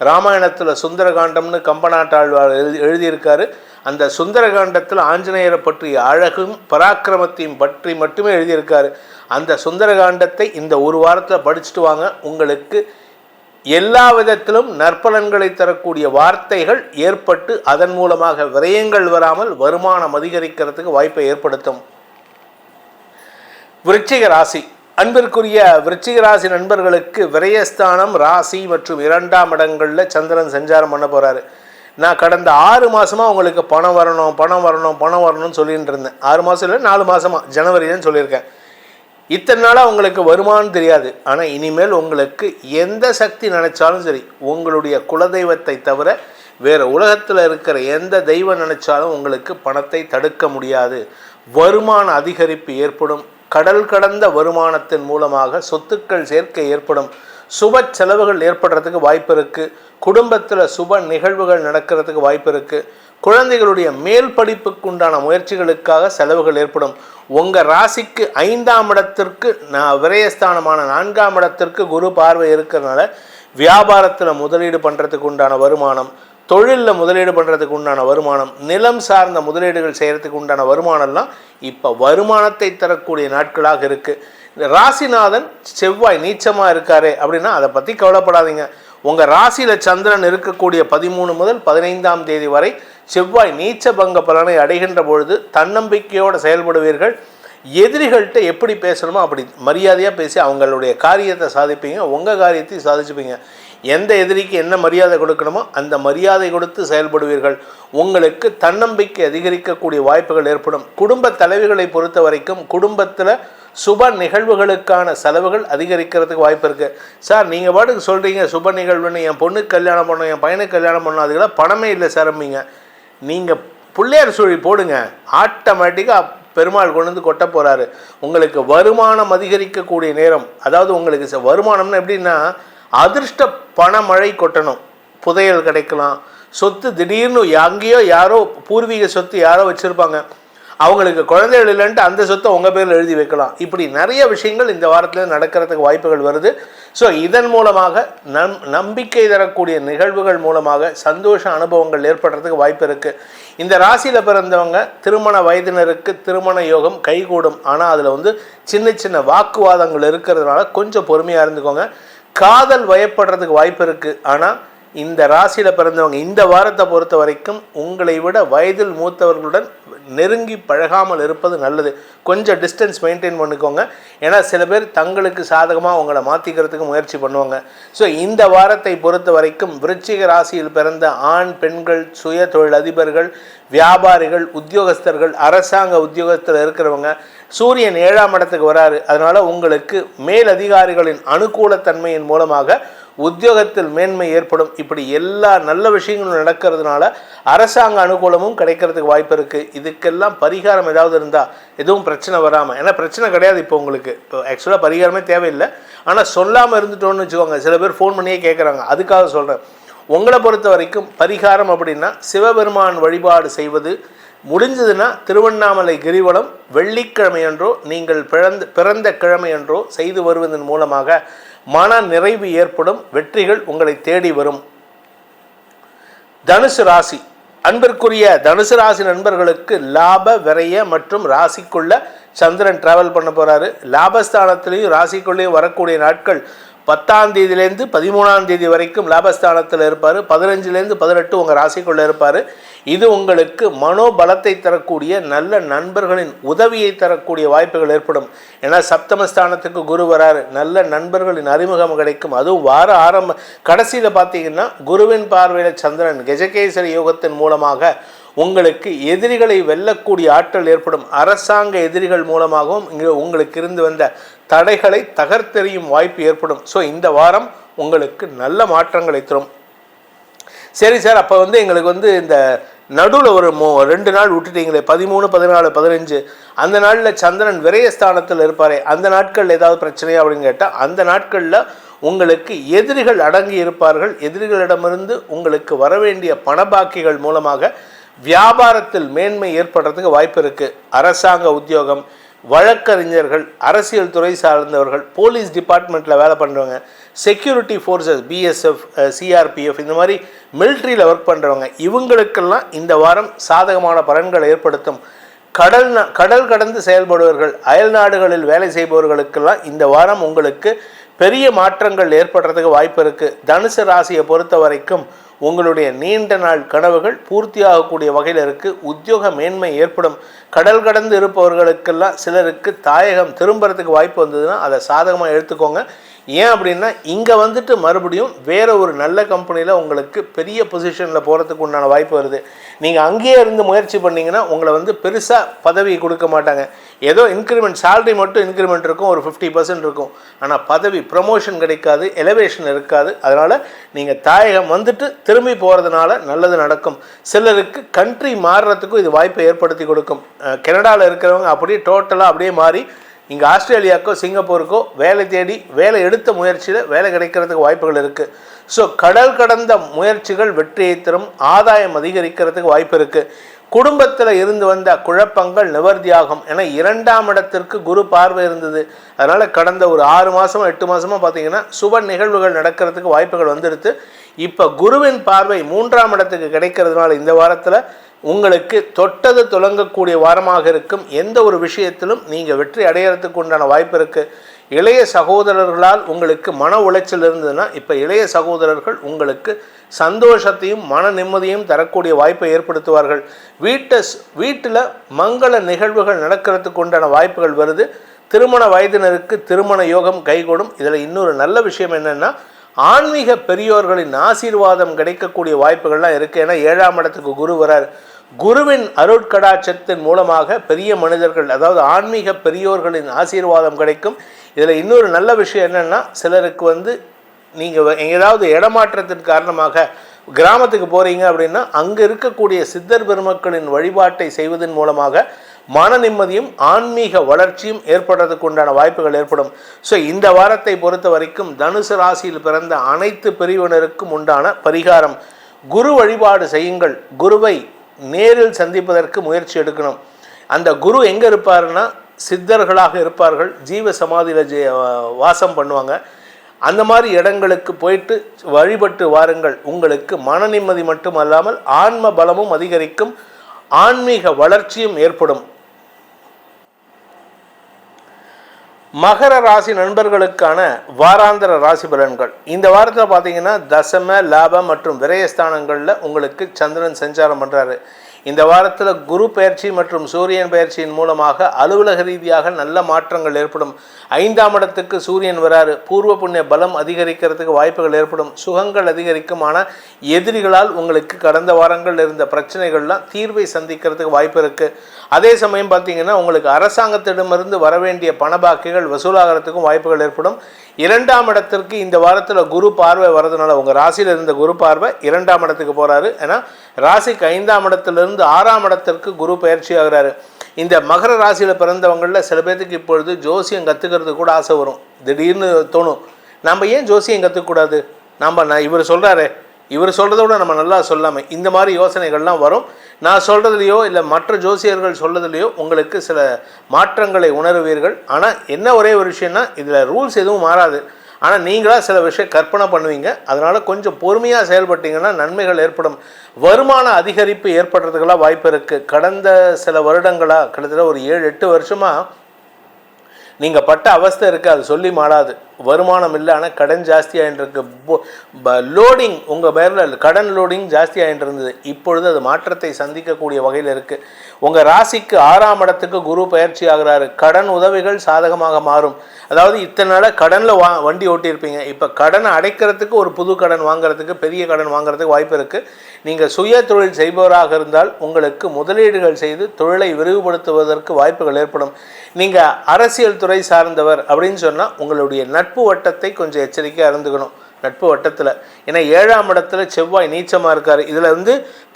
ராமாயணத்தில் சுந்தரகாண்டம்னு கம்பநாட்டாழ்வார் எழுதியிருக்காரு. அந்த சுந்தரகாண்டத்தில் ஆஞ்சநேயரை பற்றிய அழகும் பராக்கிரமத்தையும் பற்றி மட்டுமே எழுதியிருக்காரு. அந்த சுந்தரகாண்டத்தை இந்த ஒரு வாரத்தில் படிச்சுட்டு வாங்க. உங்களுக்கு எல்லா விதத்திலும் நற்பலன்களை தரக்கூடிய வார்த்தைகள் ஏற்பட்டு அதன் மூலமாக விரயங்கள் வராமல் வருமானம் அதிகரிக்கிறதுக்கு வாய்ப்பை ஏற்படுத்தும். விருச்சிக ராசி, அன்பிற்குரிய விருச்சிக ராசி நண்பர்களுக்கு விரயஸ்தானம், ராசி மற்றும் 2ஆம் இடங்களில் சந்திரன் சஞ்சாரம் பண்ண போகிறாரு. நான் கடந்த 6 மாதமாக உங்களுக்கு பணம் வரணும்னு சொல்லிட்டு இருந்தேன். 6 மாதம் இல்லை, 4 மாதமாக, ஜனவரின்னு சொல்லியிருக்கேன். இத்தனை நாளாக உங்களுக்கு வருமானம் தெரியாது. ஆனால் இனிமேல் உங்களுக்கு எந்த சக்தி நினைச்சாலும் சரி, உங்களுடைய குலதெய்வத்தை தவிர வேறு உலகத்தில் இருக்கிற எந்த தெய்வம் நினைச்சாலும் உங்களுக்கு பணத்தை தடுக்க முடியாது. வருமான அதிகரிப்பு ஏற்படும். கடல் கடந்த வருமானத்தின் மூலமாக சொத்துக்கள் சேர்க்கை ஏற்படும். சுப செலவுகள் ஏற்படுறதுக்கு வாய்ப்பு இருக்குது. குடும்பத்தில் சுப நிகழ்வுகள் நடக்கிறதுக்கு வாய்ப்பு இருக்குது. குழந்தைகளுடைய மேல் படிப்புக்கு உண்டான முயற்சிகளுக்காக செலவுகள் ஏற்படும். உங்கள் ராசிக்கு 5ஆம் இடத்திற்கு விரயஸ்தானமான 4ஆம் இடத்திற்கு குரு பார்வை இருக்கிறதுனால வியாபாரத்தில் முதலீடு பண்ணுறதுக்கு உண்டான வருமானம், தொழிலில் முதலீடு பண்ணுறதுக்கு உண்டான வருமானம், நிலம் சார்ந்த முதலீடுகள் செய்கிறதுக்கு உண்டான வருமானம்லாம் இப்போ வருமானத்தை தரக்கூடிய நாட்களாக இருக்குது. ராசிநாதன் செவ்வாய் நீச்சமாக இருக்காரு அப்படின்னா அதை பற்றி கவலைப்படாதீங்க. உங்கள் ராசியில் சந்திரன் இருக்கக்கூடிய 13 முதல் 15ஆம் தேதி வரை செவ்வாய் நீச்ச பங்க பலனை அடைகின்ற பொழுது தன்னம்பிக்கையோடு செயல்படுவீர்கள். எதிரிகள்கிட்ட எப்படி பேசணுமோ அப்படி மரியாதையாக பேசி அவங்களுடைய காரியத்தை சாதிப்பீங்க, உங்கள் காரியத்தையும் சாதிச்சுப்பீங்க. எந்த எதிரிக்கு என்ன மரியாதை கொடுக்கணுமோ அந்த மரியாதை கொடுத்து செயல்படுவீர்கள். உங்களுக்கு தன்னம்பிக்கை அதிகரிக்கக்கூடிய வாய்ப்புகள் ஏற்படும். குடும்ப தலைவிகளை பொறுத்த வரைக்கும் குடும்பத்தில் சுப நிகழ்வுகளுக்கான செலவுகள் அதிகரிக்கிறதுக்கு வாய்ப்பு இருக்குது. சார் நீங்கள் பாட்டுக்கு சொல்கிறீங்க சுப நிகழ்வுன்னு, என் பொண்ணுக்கு கல்யாணம் பண்ணணும், என் பையனுக்கு கல்யாணம் பண்ணணும், அதுக்கெல்லாம் பணமே இல்லை சார். நீங்கள் பிள்ளையார் சுழி போடுங்க, ஆட்டோமேட்டிக்காக பெருமாள் கொண்டு வந்து கொட்ட போகிறாரு. உங்களுக்கு வருமானம் அதிகரிக்கக்கூடிய நேரம். அதாவது உங்களுக்கு வருமானம்னு எப்படின்னா அதிர்ஷ்ட பணமழை கொட்டணும். புதையல் கிடைக்கலாம், சொத்து திடீர்னு அங்கேயோ யாரோ பூர்வீக சொத்து யாரோ வச்சுருப்பாங்க, அவங்களுக்கு குழந்தைகள் இல்லைன்ட்டு அந்த சொத்தை உங்கள் பேரில் எழுதி வைக்கலாம். இப்படி நிறைய விஷயங்கள் இந்த வாரத்தில் நடக்கிறதுக்கு வாய்ப்புகள் வருது. ஸோ இதன் மூலமாக நம்பிக்கை தரக்கூடிய நிகழ்வுகள் மூலமாக சந்தோஷ அனுபவங்கள் ஏற்படுறதுக்கு வாய்ப்பு இருக்குது. இந்த ராசியில் பிறந்தவங்க திருமண வயதினருக்கு திருமண யோகம் கைகூடும். ஆனால் அதில் சின்ன சின்ன வாக்குவாதங்கள் இருக்கிறதுனால கொஞ்சம் பொறுமையாக இருந்துக்கோங்க. காதல் வயப்படுறதுக்கு வாய்ப்பு இருக்குது. ஆனால் இந்த ராசியில் பிறந்தவங்க இந்த வாரத்தை பொறுத்த வரைக்கும் உங்களை விட வயதில் மூத்தவர்களுடன் நெருங்கி பழகாமல் இருப்பது நல்லது. கொஞ்சம் டிஸ்டன்ஸ் மெயின்டைன் பண்ணிக்கோங்க. ஏன்னா சில பேர் தங்களுக்கு சாதகமாக உங்களை மாற்றிக்கிறதுக்கு முயற்சி பண்ணுவாங்க. ஸோ இந்த வாரத்தை பொறுத்த வரைக்கும் விருச்சிக ராசியில் பிறந்த ஆண் பெண்கள், சுய தொழில் அதிபர்கள், வியாபாரிகள், உத்தியோகஸ்தர்கள், அரசாங்க உத்தியோகத்தில் இருக்கிறவங்க, சூரியன் 7ஆம் இடத்துக்கு வராரு. அதனால் உங்களுக்கு மேலதிகாரிகளின் அனுகூலத்தன்மையின் மூலமாக உத்தியோகத்தில் மேன்மை ஏற்படும். இப்படி எல்லா நல்ல விஷயங்களும் நடக்கிறதுனால அரசாங்க அனுகூலமும் கிடைக்கிறதுக்கு வாய்ப்பு இருக்குது. இதுக்கெல்லாம் பரிகாரம் ஏதாவது இருந்தால் எதுவும் பிரச்சனை வராமல், ஏன்னா பிரச்சனை கிடையாது இப்போ உங்களுக்கு. இப்போ ஆக்சுவலாக பரிகாரமே தேவையில்லை. ஆனால் சொல்லாமல் இருந்துட்டோன்னு வச்சுக்கோங்க. சில பேர் ஃபோன் பண்ணியே கேட்குறாங்க. அதுக்காக சொல்கிறேன். உங்களை பொறுத்த வரைக்கும் பரிகாரம் அப்படின்னா சிவபெருமான் வழிபாடு செய்வது, முடிஞ்சதுன்னா திருவண்ணாமலை கிரிவலம் வெள்ளிக்கிழமையன்றோ நீங்கள் பிறந்த கிழமையன்றோ செய்து வருவதன் மூலமாக மன நிறைவு ஏற்படும். வெற்றிகள் உங்களை தேடி வரும். தனுசு ராசி அன்பிற்குரிய தனுசு ராசி நண்பர்களுக்கு லாப விரய மற்றும் ராசிக்குள்ள சந்திரன் டிராவல் பண்ண போகிறாரு. லாபஸ்தானத்திலையும் ராசிக்குள்ளேயும் வரக்கூடிய நாட்கள் 10ஆம் தேதியிலேருந்து 13ஆம் தேதி வரைக்கும் லாபஸ்தானத்தில் இருப்பார். 15லேருந்து 18 உங்கள் ராசிக்குள்ளே இருப்பார். இது உங்களுக்கு மனோபலத்தை தரக்கூடிய நல்ல நண்பர்களின் உதவியை தரக்கூடிய வாய்ப்புகள் ஏற்படும். ஏன்னா சப்தமஸ்தானத்துக்கு குரு வராரு. நல்ல நண்பர்களின் அறிமுகம் கிடைக்கும். அதுவும் வார கடைசியில் பார்த்தீங்கன்னா குருவின் பார்வையில் சந்திரன் கஜகேசரி யோகத்தின் மூலமாக உங்களுக்கு எதிரிகளை வெல்லக்கூடிய ஆற்றல் ஏற்படும். அரசாங்க எதிரிகள் மூலமாகவும் இங்கே உங்களுக்கு இருந்து வந்த தடைகளை தகர்த்தெறியும் வாய்ப்பு ஏற்படும். ஸோ இந்த வாரம் உங்களுக்கு நல்ல மாற்றங்களை தரும். சரி சார், அப்போ எங்களுக்கு இந்த நடுவில் ஒரு 2 நாள் விட்டுட்டீங்களே, 13, 14, 15 அந்த நாளில் சந்திரன் விரயஸ்தானத்தில் இருப்பாரே, அந்த நாட்கள் ஏதாவது பிரச்சனையா அப்படின்னு கேட்டால் அந்த நாட்களில் உங்களுக்கு எதிரிகள் அடங்கி இருப்பார்கள். எதிரிகளிடமிருந்து உங்களுக்கு வரவேண்டிய பணபாக்கிகள் மூலமாக வியாபாரத்தில் மேன்மை ஏற்படுறதுக்கு வாய்ப்பு இருக்குது. அரசாங்க உத்தியோகம், வழக்கறிஞர்கள், அரசியல் துறை சார்ந்தவர்கள், போலீஸ் டிபார்ட்மெண்ட்டில் வேலை பண்ணுறவங்க, செக்யூரிட்டி ஃபோர்ஸஸ், பிஎஸ்எஃப், சிஆர்பிஎஃப், இந்த மாதிரி மிலிட்ரியில் ஒர்க் பண்ணுறவங்க, இவங்களுக்கெல்லாம் இந்த வாரம் சாதகமான பலன்களை ஏற்படுத்தும். கடல் கடந்து செயல்படுவர்கள், அயல் நாடுகளில் வேலை செய்பவர்களுக்கெல்லாம் இந்த வாரம் உங்களுக்கு பெரிய மாற்றங்கள் ஏற்படுறதுக்கு வாய்ப்பு இருக்குது. தனுசு ராசியை பொறுத்த வரைக்கும் உங்களுடைய நீண்ட நாள் கனவுகள் பூர்த்தியாகக்கூடிய வகையில் இருக்குது. உத்தியோக மேன்மை ஏற்படும். கடல் கடந்து இருப்பவர்களுக்கெல்லாம் சிலருக்கு தாயகம் திரும்புறதுக்கு வாய்ப்பு வந்ததுன்னா அதை சாதகமாக எடுத்துக்கோங்க. ஏன் அப்படின்னா இங்கே மறுபடியும் வேறு ஒரு நல்ல கம்பெனியில் உங்களுக்கு பெரிய பொசிஷனில் போகிறதுக்கு உண்டான வாய்ப்பு வருது. நீங்கள் அங்கேயே இருந்து முயற்சி பண்ணிங்கன்னா உங்களை பெருசாக பதவி கொடுக்க மாட்டாங்க. ஏதோ இன்க்ரிமெண்ட், சேலரி மட்டும் இன்க்ரிமெண்ட் இருக்கும், ஒரு 50% இருக்கும். ஆனால் பதவி ப்ரமோஷன் கிடைக்காது, எலவேஷன் இருக்காது. அதனால் நீங்கள் தாயகம் திரும்பி போகிறதுனால நல்லது நடக்கும். சிலருக்கு கண்ட்ரி மாறுறதுக்கும் இது வாய்ப்பை ஏற்படுத்தி கொடுக்கும். கனடாவில் இருக்கிறவங்க அப்படியே டோட்டலாக அப்படியே மாறி இங்கே ஆஸ்திரேலியாவுக்கோ சிங்கப்பூருக்கோ வேலை தேடி வேலை எடுத்த முயற்சியில் வேலை கிடைக்கிறதுக்கு வாய்ப்புகள் இருக்குது. ஸோ கடல் கடந்த முயற்சிகள் வெற்றியை தரும். ஆதாயம் அதிகரிக்கிறதுக்கு வாய்ப்பு இருக்குது. குடும்பத்தில் இருந்து வந்த குழப்பங்கள் நிவர்த்தியாகும். ஏன்னா 2ஆம் இடத்திற்கு குரு பார்வை இருந்தது. அதனால் கடந்த ஒரு 6 மாதமோ 8 மாதமோ பார்த்தீங்கன்னா சுப நிகழ்வுகள் நடக்கிறதுக்கு வாய்ப்புகள் வந்துடுது. இப்போ குருவின் பார்வை 3ஆம் இடத்துக்கு கிடைக்கிறதுனால இந்த வாரத்தில் உங்களுக்கு தொட்டது தொடங்கக்கூடிய வாரமாக இருக்கும். எந்த ஒரு விஷயத்திலும் நீங்கள் வெற்றி அடையிறதுக்கு உண்டான வாய்ப்பு இருக்குது. இளைய சகோதரர்களால் உங்களுக்கு மன உளைச்சல் இருந்ததுன்னா இப்போ இளைய சகோதரர்கள் சந்தோஷத்தையும் மன நிம்மதியும் தரக்கூடிய வாய்ப்பை ஏற்படுத்துவார்கள். வீட்டில் மங்கள நிகழ்வுகள் நடக்கிறதுக்கு உண்டான வாய்ப்புகள் வருது. திருமண வயதினருக்கு திருமண யோகம் கைகூடும். இதில் இன்னொரு நல்ல விஷயம் என்னென்னா ஆன்மீக பெரியோர்களின் ஆசீர்வாதம் கிடைக்கக்கூடிய வாய்ப்புகள்லாம் இருக்குது. ஏன்னா 7ஆம் இடத்துக்கு குரு வரார். குருவின் அருட்கடாட்சத்தின் மூலமாக பெரிய மனிதர்கள், அதாவது ஆன்மீக பெரியோர்களின் ஆசீர்வாதம் கிடைக்கும். இதில் இன்னொரு நல்ல விஷயம் என்னென்னா சிலருக்கு நீங்கள் ஏதாவது இடமாற்றத்தின் காரணமாக கிராமத்துக்கு போகிறீங்க அப்படின்னா அங்கே இருக்கக்கூடிய சித்தர் பெருமக்களின் வழிபாட்டை செய்வதன் மூலமாக மன நிம்மதியும் ஆன்மீக வளர்ச்சியும் ஏற்படுறதுக்கு உண்டான வாய்ப்புகள் ஏற்படும். ஸோ இந்த வாரத்தை பொறுத்த வரைக்கும் தனுசு ராசியில் பிறந்த அனைத்து பிரிவினருக்கும் உண்டான பரிகாரம், குரு வழிபாடு செய்யுங்கள். குருவை நேரில் சந்திப்பதற்கு முயற்சி எடுக்கணும். அந்த குரு எங்கே இருப்பாருன்னா சித்தர்களாக இருப்பார்கள், ஜீவ சமாதியில் வாசம் பண்ணுவாங்க. அந்த மாதிரி இடங்களுக்கு போயிட்டு வழிபட்டு வாருங்கள். உங்களுக்கு மன நிம்மதி மட்டுமல்லாமல் ஆன்ம பலமும் அதிகரிக்கும், ஆன்மீக வளர்ச்சியும் ஏற்படும். மகர ராசி நண்பர்களுக்கான வாராந்திர ராசி பலன்கள். இந்த வாரத்தில் பார்த்தீங்கன்னா தசம லாபம் மற்றும் விரயஸ்தானங்களில் உங்களுக்கு சந்திரன் சஞ்சாரம் பண்ணுறாரு. இந்த வாரத்தில் குரு பயிற்சி மற்றும் சூரியன் பயிற்சியின் மூலமாக அலுவலக ரீதியாக நல்ல மாற்றங்கள் ஏற்படும். 5ஆம் இடத்துக்கு சூரியன் வராரு. பூர்வ புண்ணிய பலம் அதிகரிக்கிறதுக்கு வாய்ப்புகள் ஏற்படும். சுகங்கள் அதிகரிக்கும். ஆனால் எதிரிகளால் உங்களுக்கு கடந்த வாரங்கள் இருந்த பிரச்சனைகள்லாம் தீர்வை சந்திக்கிறதுக்கு வாய்ப்பு இருக்குது. அதே சமயம் பார்த்தீங்கன்னா உங்களுக்கு அரசாங்கத்திடமிருந்து வர வேண்டிய பணபாக்கிகள் வசூலாகிறதுக்கும் வாய்ப்புகள் ஏற்படும். 2ஆம் இடத்திற்கு இந்த வாரத்தில் குரு பார்வை வரதுனால உங்கள் ராசியில் இருந்த குரு பார்வை 2ஆம் இடத்துக்கு போகிறாரு. ஏன்னா ராசிக்கு 5ஆம் இடத்திலிருந்து 6ஆம் இடத்திற்கு குரு பயிற்சி ஆகிறாரு. இந்த மகர ராசியில் பிறந்தவங்களில் சில பேர்த்துக்கு இப்பொழுது ஜோசியம் கற்றுக்கிறது கூட ஆசை வரும். திடீர்னு தோணும், நம்ம ஏன் ஜோசியம் கற்றுக்கூடாது, இவர் சொல்கிறாரு, இவர் சொல்கிறத விட நம்ம நல்லா சொல்லாமல், இந்த மாதிரி யோசனைகள்லாம் வரும். நான் சொல்கிறதுலையோ இல்லை மற்ற ஜோசியர்கள் சொல்கிறதுலையோ உங்களுக்கு சில மாற்றங்களை உணருவீர்கள். ஆனால் என்ன ஒரே ஒரு விஷயம்னா இதில் ரூல்ஸ் எதுவும் மாறாது. ஆனால் நீங்களாக சில விஷயம் கற்பனை பண்ணுவீங்க. அதனால் கொஞ்சம் பொறுமையாக செயல்பட்டீங்கன்னா நன்மைகள் ஏற்படும். வருமான அதிகரிப்பு ஏற்படுறதுக்கெல்லாம் வாய்ப்பு இருக்குது. கடந்த சில வருடங்களாக கிட்டத்தட்ட ஒரு 7-8 வருஷமாக நீங்கள் பட்ட அவஸ்தை இருக்குது, அது சொல்லி மாறாது. வருமானம் இல்லை, ஆனால் கடன் ஜாஸ்தி ஆகிட்டு இருக்கு. லோடிங் உங்கள் பேரில் கடன் லோடிங் ஜாஸ்தி ஆகிட்டு இருந்தது. இப்பொழுது அது மாற்றத்தை சந்திக்கக்கூடிய வகையில் இருக்குது. உங்கள் ராசிக்கு 6ஆம் இடத்துக்கு குரு பயிற்சி ஆகிறாரு. கடன் உதவிகள் சாதகமாக மாறும். அதாவது இத்தனை நாளாக கடனில் வண்டி ஓட்டியிருப்பீங்க, இப்போ கடனை அடைக்கிறதுக்கு ஒரு புது கடன் வாங்குறதுக்கு, பெரிய கடன் வாங்குறதுக்கு வாய்ப்பு இருக்குது. நீங்கள் சுய தொழில் செய்பவராக இருந்தால் உங்களுக்கு முதலீடுகள் செய்து தொழிலை விரிவுபடுத்துவதற்கு வாய்ப்புகள் ஏற்படும். நீங்கள் அரசியல் துறை சார்ந்தவர் அப்படின்னு சொன்னால் உங்களுடைய நட்பு வட்டத்தை கொஞ்சம் எச்சரிக்கையாக இருந்துக்கணும். நட்பு வட்டத்தில் ஏன்னா 7ஆம் இடத்துல செவ்வாய் நீச்சமாக இருக்கார். இதில்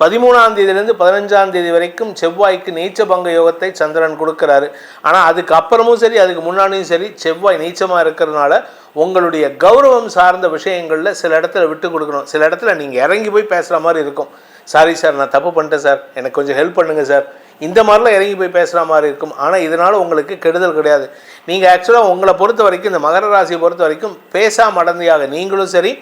13ஆம் தேதியிலேருந்து 15ஆம் தேதி வரைக்கும் செவ்வாய்க்கு நீச்ச பங்க யோகத்தை சந்திரன் கொடுக்குறாரு. ஆனால் அதுக்கு அப்புறமும் சரி அதுக்கு முன்னாடியும் சரி செவ்வாய் நீச்சமாக இருக்கிறதுனால உங்களுடைய கௌரவம் சார்ந்த விஷயங்களில் சில இடத்துல விட்டு கொடுக்கணும். சில இடத்துல நீங்கள் இறங்கி போய் பேசுகிற மாதிரி இருக்கும். சாரி சார், நான் தப்பு பண்ணிட்டேன் சார், எனக்கு கொஞ்சம் ஹெல்ப் பண்ணுங்கள் சார், இந்த மாதிரிலாம் இறங்கி போய் பேசுகிற மாதிரி இருக்கும். ஆனால் இதனால் உங்களுக்கு கெடுதல் கிடையாது. நீங்கள் ஆக்சுவலாக உங்களை பொறுத்த வரைக்கும், இந்த மகர ராசியை பொறுத்த வரைக்கும் பேசா மடந்தையாக நீங்களும் சரி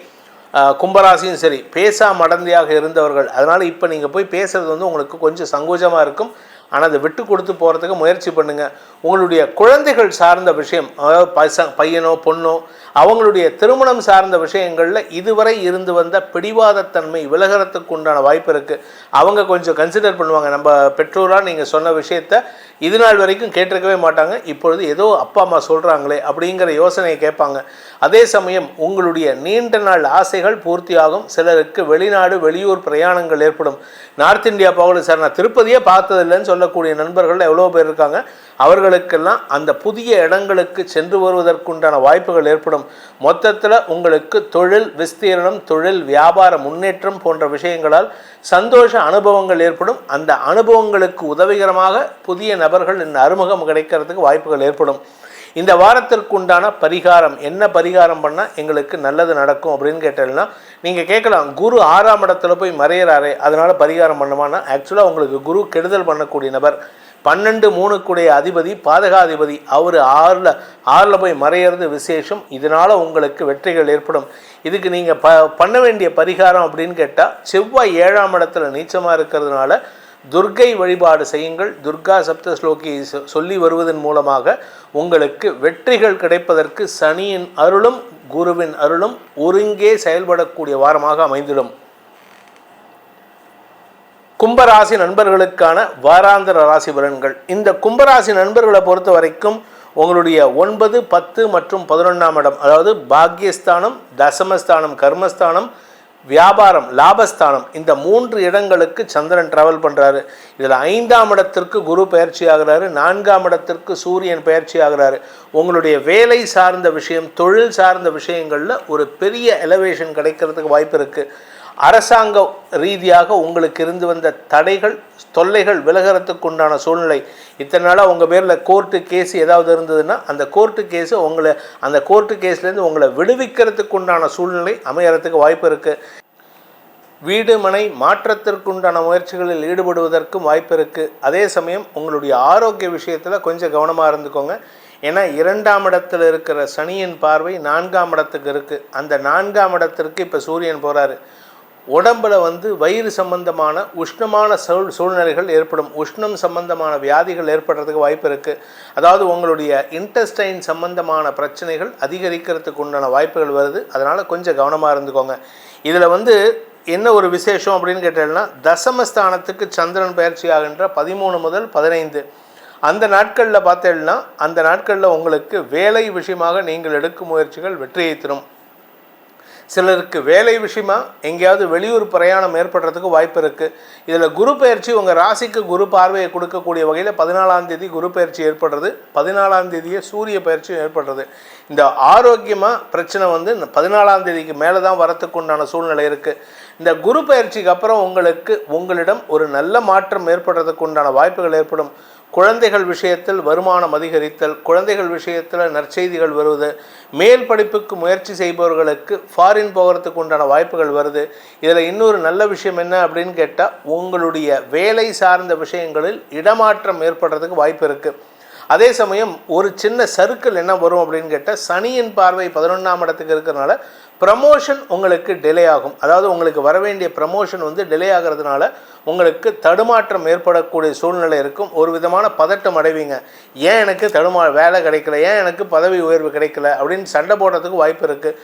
கும்பராசியும் சரி பேசா மடந்தையாக இருந்தவர்கள். அதனால் இப்போ நீங்கள் போய் பேசுகிறது உங்களுக்கு கொஞ்சம் சங்கோஜமாக இருக்கும். ஆனால் அதை விட்டு கொடுத்து போகிறதுக்கு முயற்சி பண்ணுங்கள். உங்களுடைய குழந்தைகள் சார்ந்த விஷயம், அதாவது பையனோ பொண்ணோ அவங்களுடைய திருமணம் சார்ந்த விஷயங்களில் இதுவரை இருந்து வந்த பிடிவாதத்தன்மை விலகிறதுக்கு உண்டான வாய்ப்பு இருக்குது. அவங்க கொஞ்சம் கன்சிடர் பண்ணுவாங்க. நம்ம பெற்றோராக நீங்கள் சொன்ன விஷயத்த இது நாள் வரைக்கும் கேட்டிருக்கவே மாட்டாங்க. இப்பொழுது ஏதோ அப்பா அம்மா சொல்கிறாங்களே அப்படிங்கிற யோசனையை கேட்பாங்க. அதே சமயம் உங்களுடைய நீண்ட நாள் ஆசைகள் பூர்த்தியாகும். சிலருக்கு வெளிநாடு வெளியூர் பிரயாணங்கள் ஏற்படும். நார்த் இந்தியா போகல சார், நான் திருப்பதியே பார்த்ததில்லைன்னு சொல்லக்கூடிய நண்பர்கள் எவ்வளோ பேர் இருக்காங்க. அவர்களுக்கெல்லாம் அந்த புதிய இடங்களுக்கு சென்று வருவதற்குண்டான வாய்ப்புகள் ஏற்படும். மொத்தத்தில் உங்களுக்கு தொழில் விஸ்தீரணம், தொழில் வியாபார முன்னேற்றம் போன்ற விஷயங்களால் சந்தோஷ அனுபவங்கள் ஏற்படும். அந்த அனுபவங்களுக்கு உதவிகரமாக புதிய நபர்கள் இந்த அறிமுகம் கிடைக்கிறதுக்கு வாய்ப்புகள் ஏற்படும். இந்த வாரத்திற்கு உண்டான பரிகாரம் என்ன, பரிகாரம் பண்ணால் எங்களுக்கு நல்லது நடக்கும் அப்படின்னு கேட்டீங்கன்னா நீங்கள் கேட்கலாம், குரு 6ஆம் இடத்துல போய் மறையிறாரே அதனால் பரிகாரம் பண்ணுமானா, ஆக்சுவலாக உங்களுக்கு குரு கெடுதல் பண்ணக்கூடிய நபர். 12-3 அதிபதி பாதகாதிபதி, அவர் 6ல் போய் மறையிறது விசேஷம். இதனால் உங்களுக்கு வெற்றிகள் ஏற்படும். இதுக்கு நீங்கள் பண்ண வேண்டிய பரிகாரம் அப்படின்னு கேட்டால், செவ்வாய் 7ஆம் இடத்துல நீச்சமாக இருக்கிறதுனால துர்க்கை வழிபாடு செய்யுங்கள். துர்கா சப்த ஸ்லோகி சொல்லி வருவதன் மூலமாக உங்களுக்கு வெற்றிகள் கிடைப்பதற்கு சனியின் அருளும் குருவின் அருளும் ஒருங்கே செயல்படக்கூடிய வாரமாக அமைந்திடும். கும்பராசி நண்பர்களுக்கான வாராந்திர ராசி பலன்கள். இந்த கும்பராசி நண்பர்களை பொறுத்த வரைக்கும் உங்களுடைய 9, 10 மற்றும் 11ஆம் இடம், அதாவது பாக்யஸ்தானம், தசமஸ்தானம், கர்மஸ்தானம், வியாபாரம், லாபஸ்தானம், இந்த 3 இடங்களுக்கு சந்திரன் டிராவல் பண்ணுறாரு. இதில் 5ஆம் இடத்திற்கு குரு பயிற்சி ஆகிறாரு. 4ஆம் இடத்திற்கு சூரியன் பயிற்சி ஆகிறாரு. உங்களுடைய வேலை சார்ந்த விஷயம், தொழில் சார்ந்த விஷயங்களில் ஒரு பெரிய எலவேஷன் கிடைக்கிறதுக்கு வாய்ப்பு இருக்குது. அரசாங்க ரீதியாக உங்களுக்கு இருந்து வந்த தடைகள் தொல்லைகள் விலகிறதுக்கு உண்டான சூழ்நிலை. இத்தனை நாளாக உங்கள் பேரில் கோர்ட்டு கேஸ் ஏதாவது இருந்ததுன்னா அந்த கோர்ட்டு கேஸு அந்த கோர்ட்டு கேஸ்லேருந்து உங்களை விடுவிக்கிறதுக்கு உண்டான சூழ்நிலை அமையறதுக்கு வாய்ப்பு இருக்குது. வீடு மனை மாற்றத்திற்குண்டான முயற்சிகளில் ஈடுபடுவதற்கும் வாய்ப்பு இருக்குது. அதே சமயம் உங்களுடைய ஆரோக்கிய விஷயத்தில் கொஞ்சம் கவனமாக இருந்துக்கோங்க. ஏன்னா 2ஆம் இடத்தில் இருக்கிற சனியின் பார்வை 4ஆம் இடத்துக்கு இருக்குது. அந்த 4ஆம் இடத்திற்கு இப்போ சூரியன் போகிறாரு. உடம்பில் வயிறு சம்பந்தமான உஷ்ணமான சூழ்நிலைகள் ஏற்படும். உஷ்ணம் சம்பந்தமான வியாதிகள் ஏற்படுறதுக்கு வாய்ப்பு இருக்குது. அதாவது உங்களுடைய இன்டெஸ்டைன் சம்பந்தமான பிரச்சனைகள் அதிகரிக்கிறதுக்கு உண்டான வாய்ப்புகள் வருது. அதனால் கொஞ்சம் கவனமாக இருந்துக்கோங்க. இதில் என்ன ஒரு விசேஷம் அப்படின்னு கேட்டீங்கன்னா, தசமஸ்தானத்துக்கு சந்திரன் பயிற்சி ஆகின்ற 13 முதல் 15 அந்த நாட்களில் பார்த்தீங்கன்னா, அந்த நாட்களில் உங்களுக்கு வேலை விஷயமாக நீங்கள் எடுக்கும் முயற்சிகள் வெற்றியை தரும். சிலருக்கு வேலை விஷயமா எங்கேயாவது வெளியூர் பிரயாணம் ஏற்படுறதுக்கு வாய்ப்பு இருக்குது. இதில் குரு பயிற்சி உங்கள் ராசிக்கு குரு பார்வையை கொடுக்கக்கூடிய வகையில் 14ஆம் தேதி குரு பயிற்சி ஏற்படுறது, 14ஆம் தேதியே சூரிய பயிற்சியும் ஏற்படுறது. இந்த ஆரோக்கியமாக பிரச்சனை 14ஆம் தேதிக்கு மேலே தான் வரத்துக்கு உண்டான சூழ்நிலை இருக்குது. இந்த குரு பயிற்சிக்கு அப்புறம் உங்களிடம் ஒரு நல்ல மாற்றம் ஏற்படுறதுக்கு உண்டான வாய்ப்புகள் ஏற்படும். குழந்தைகள் விஷயத்தில் வருமானம் அதிகரித்தல், குழந்தைகள் விஷயத்தில் நற்செய்திகள் வருவது, மேல் படிப்புக்கு முயற்சி செய்பவர்களுக்கு ஃபாரின் போகிறதுக்கு உண்டான வாய்ப்புகள் வருது. இதில் இன்னொரு நல்ல விஷயம் என்ன அப்படின்னு கேட்டால், உங்களுடைய வேலை சார்ந்த விஷயங்களில் இடமாற்றம் ஏற்படுறதுக்கு வாய்ப்பு இருக்குது. அதே சமயம் ஒரு சின்ன சர்க்கிள் என்ன வரும் அப்படின்னு கேட்டால், சனியின் பார்வை 11ஆம் இடத்துக்கு இருக்கிறதுனால ப்ரமோஷன் உங்களுக்கு டிலே ஆகும். அதாவது உங்களுக்கு வர வேண்டிய ப்ரமோஷன் டிலே ஆகிறதுனால உங்களுக்கு தடுமாற்றம் ஏற்படக்கூடிய சூழ்நிலை இருக்கும். ஒரு விதமான பதட்டம் அடைவீங்க. ஏன் எனக்கு வேலை கிடைக்கல, ஏன் எனக்கு பதவி உயர்வு கிடைக்கல அப்படின்னு சண்டை போடுறதுக்கு வாய்ப்பு இருக்குது.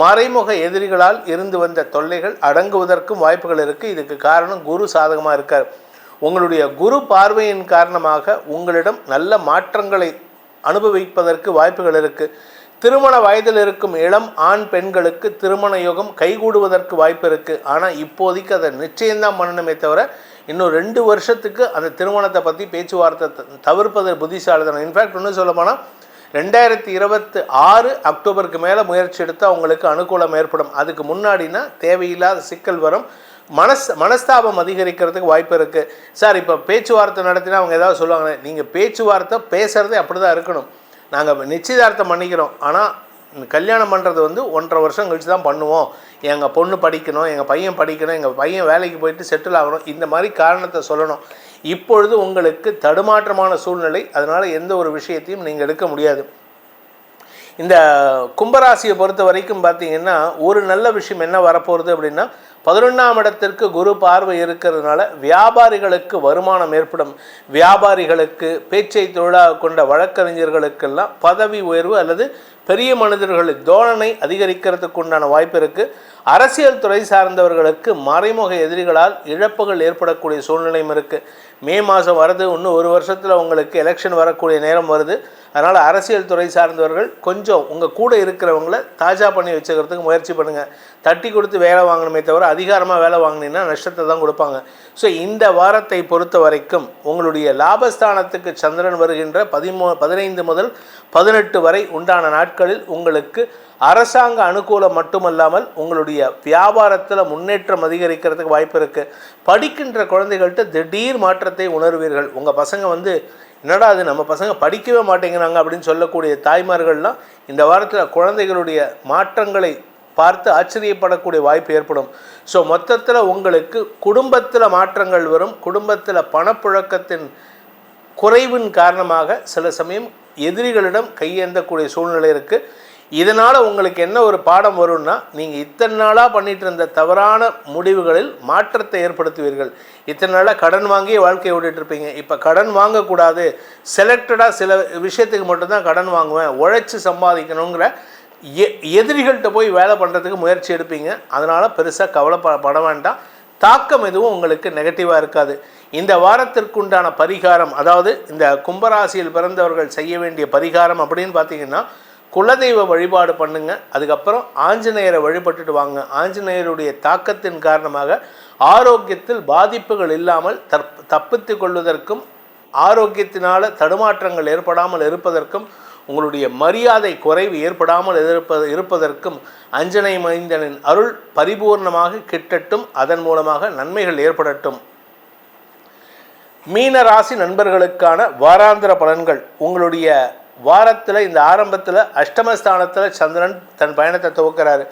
மறைமுக எதிரிகளால் இருந்து வந்த தொல்லைகள் அடங்குவதற்கும் வாய்ப்புகள் இருக்குது. இதுக்கு காரணம் குரு சாதகமாக இருக்கார். உங்களுடைய குரு பார்வையின் காரணமாக உங்களிடம் நல்ல மாற்றங்களை அனுபவிப்பதற்கு வாய்ப்புகள் இருக்குது. திருமண வயதில் இருக்கும் இளம் ஆண் பெண்களுக்கு திருமண யோகம் கைகூடுவதற்கு வாய்ப்பு இருக்குது. ஆனால் இப்போதைக்கு அதை நிச்சயம்தான் பண்ணணுமே தவிர இன்னும் 2 வருஷத்துக்கு அந்த திருமணத்தை பற்றி பேச்சுவார்த்தை தவிர்ப்பது புத்திசாலித்தனம். இன்ஃபேக்ட் இன்னும் சொல்ல போனால் 2026 அக்டோபருக்கு மேலே முயற்சி எடுத்தால் அவங்களுக்கு அனுகூலம் ஏற்படும். அதுக்கு முன்னாடினா தேவையில்லாத சிக்கல் வரும். மனஸ்தாபம் அதிகரிக்கிறதுக்கு வாய்ப்பு இருக்குது. சார் இப்போ பேச்சுவார்த்தை நடத்தினா அவங்க ஏதாவது சொல்லுவாங்க, நீங்கள் பேச்சுவார்த்தை பேசுகிறதே அப்படி தான் இருக்கணும். நாங்கள் நிச்சயதார்த்தம் பண்ணிக்கிறோம், ஆனால் கல்யாணம் பண்ணுறது 1.5 வருஷம் கழித்து தான் பண்ணுவோம். எங்கள் பொண்ணு படிக்கணும், எங்கள் பையன் படிக்கணும், எங்கள் பையன் வேலைக்கு போயிட்டு செட்டில் ஆகணும், இந்த மாதிரி காரணத்தை சொல்லணும். இப்பொழுது உங்களுக்கு தடுமாற்றமான சூழ்நிலை. அதனால் எந்த ஒரு விஷயத்தையும் நீங்கள் எடுக்க முடியாது. இந்த கும்பராசியை பொறுத்த வரைக்கும் பார்த்தீங்கன்னா, ஒரு நல்ல விஷயம் என்ன வரப்போகிறது அப்படின்னா, 11ஆம் இடத்திற்கு குரு பார்வை இருக்கிறதுனால வியாபாரிகளுக்கு வருமானம் ஏற்படும். வியாபாரிகளுக்கு, பேச்சை தொழிலாக கொண்ட வழக்கறிஞர்களுக்கெல்லாம் பதவி உயர்வு அல்லது பெரிய மனிதர்களுக்கு தோரணை அதிகரிக்கிறதுக்கு உண்டான வாய்ப்பு இருக்குது. அரசியல் துறை சார்ந்தவர்களுக்கு மறைமுக எதிரிகளால் இழப்புகள் ஏற்படக்கூடிய சூழ்நிலையும் இருக்குது. மே மாதம் வருது, இன்னும் 1 வருஷத்தில் உங்களுக்கு எலெக்ஷன் வரக்கூடிய நேரம் வருது. அதனால் அரசியல் துறை சார்ந்தவர்கள் கொஞ்சம் உங்கள் கூட இருக்கிறவங்கள தாஜா பண்ணி வச்சுக்கிறதுக்கு முயற்சி பண்ணுங்கள். தட்டி கொடுத்து வேலை வாங்கணுமே தவிர அதிகாரமாக வேலை வாங்கினீங்கன்னா நஷ்டத்தை தான் கொடுப்பாங்க. ஸோ இந்த வாரத்தை பொறுத்த வரைக்கும் உங்களுடைய லாபஸ்தானத்துக்கு சந்திரன் வருகின்ற 15 முதல் 18 வரை உண்டான நாட்களில் உங்களுக்கு அரசாங்க அனுகூலம் மட்டுமல்லாமல் உங்களுடைய வியாபாரத்தில் முன்னேற்றம் அதிகரிக்கிறதுக்கு வாய்ப்பு இருக்குது. படிக்கின்ற குழந்தைகள்கிட்ட திடீர் மாற்றத்தை உணர்வீர்கள். உங்கள் பசங்க என்னடா அது நம்ம பசங்க படிக்கவே மாட்டேங்கிறாங்க அப்படின்னு சொல்லக்கூடிய தாய்மார்கள்லாம் இந்த வாரத்தில் குழந்தைகளுடைய மாற்றங்களை பார்த்து ஆச்சரியப்படக்கூடிய வாய்ப்பு ஏற்படும். ஸோ மொத்தத்தில் உங்களுக்கு குடும்பத்தில் மாற்றங்கள் வரும். குடும்பத்தில் பணப்புழக்கத்தின் குறைவின் காரணமாக சில சமயம் எதிரிகளிடம் கையேந்தக்கூடிய சூழ்நிலை இருக்குது. இதனால் உங்களுக்கு என்ன ஒரு பாடம் வரும்னா, நீங்கள் இத்தனை நாளாக பண்ணிகிட்டு இருந்த தவறான முடிவுகளில் மாற்றத்தை ஏற்படுத்துவீர்கள். இத்தனை நாளாக கடன் வாங்கி வாழ்க்கையை ஓடிட்டுருப்பீங்க. இப்போ கடன் வாங்கக்கூடாது, செலக்டடாக சில விஷயத்துக்கு மட்டும்தான் கடன் வாங்குவேன், உழைச்சி சம்பாதிக்கணுங்கிற எதிரிகள்கிட்ட போய் வேலை பண்ணுறதுக்கு முயற்சி எடுப்பீங்க. அதனால் பெருசாக கவலைப்பட வேண்டாம். தாக்கம் எதுவும் உங்களுக்கு நெகட்டிவாக இருக்காது. இந்த வாரத்திற்குண்டான பரிகாரம், அதாவது இந்த கும்பராசியில் பிறந்தவர்கள் செய்ய வேண்டிய பரிகாரம் அப்படின்னு பார்த்தீங்கன்னா, குலதெய்வ வழிபாடு பண்ணுங்க. அதுக்கப்புறம் ஆஞ்சநேயரை வழிபட்டுட்டு வாங்க. ஆஞ்சநேயருடைய தாக்கத்தின் காரணமாக ஆரோக்கியத்தில் பாதிப்புகள் இல்லாமல் தப்பித்து கொள்வதற்கும் ஆரோக்கியத்தினால் தடுமாற்றங்கள் ஏற்படாமல் இருப்பதற்கும் உங்களுடைய மரியாதை குறைவு ஏற்படாமல் இருப்பதற்கும் அஞ்சனை மைந்தனின் அருள் பரிபூர்ணமாக கிட்டட்டும். அதன் மூலமாக நன்மைகள் ஏற்படட்டும். மீன ராசி நண்பர்களுக்கான வாராந்திர பலன்கள். உங்களுடைய வாரத்தில் இந்த ஆரம்பத்தில் அஷ்டமஸ்தானத்தில் சந்திரன் தன் பயணத்தை துவக்கிறாரு.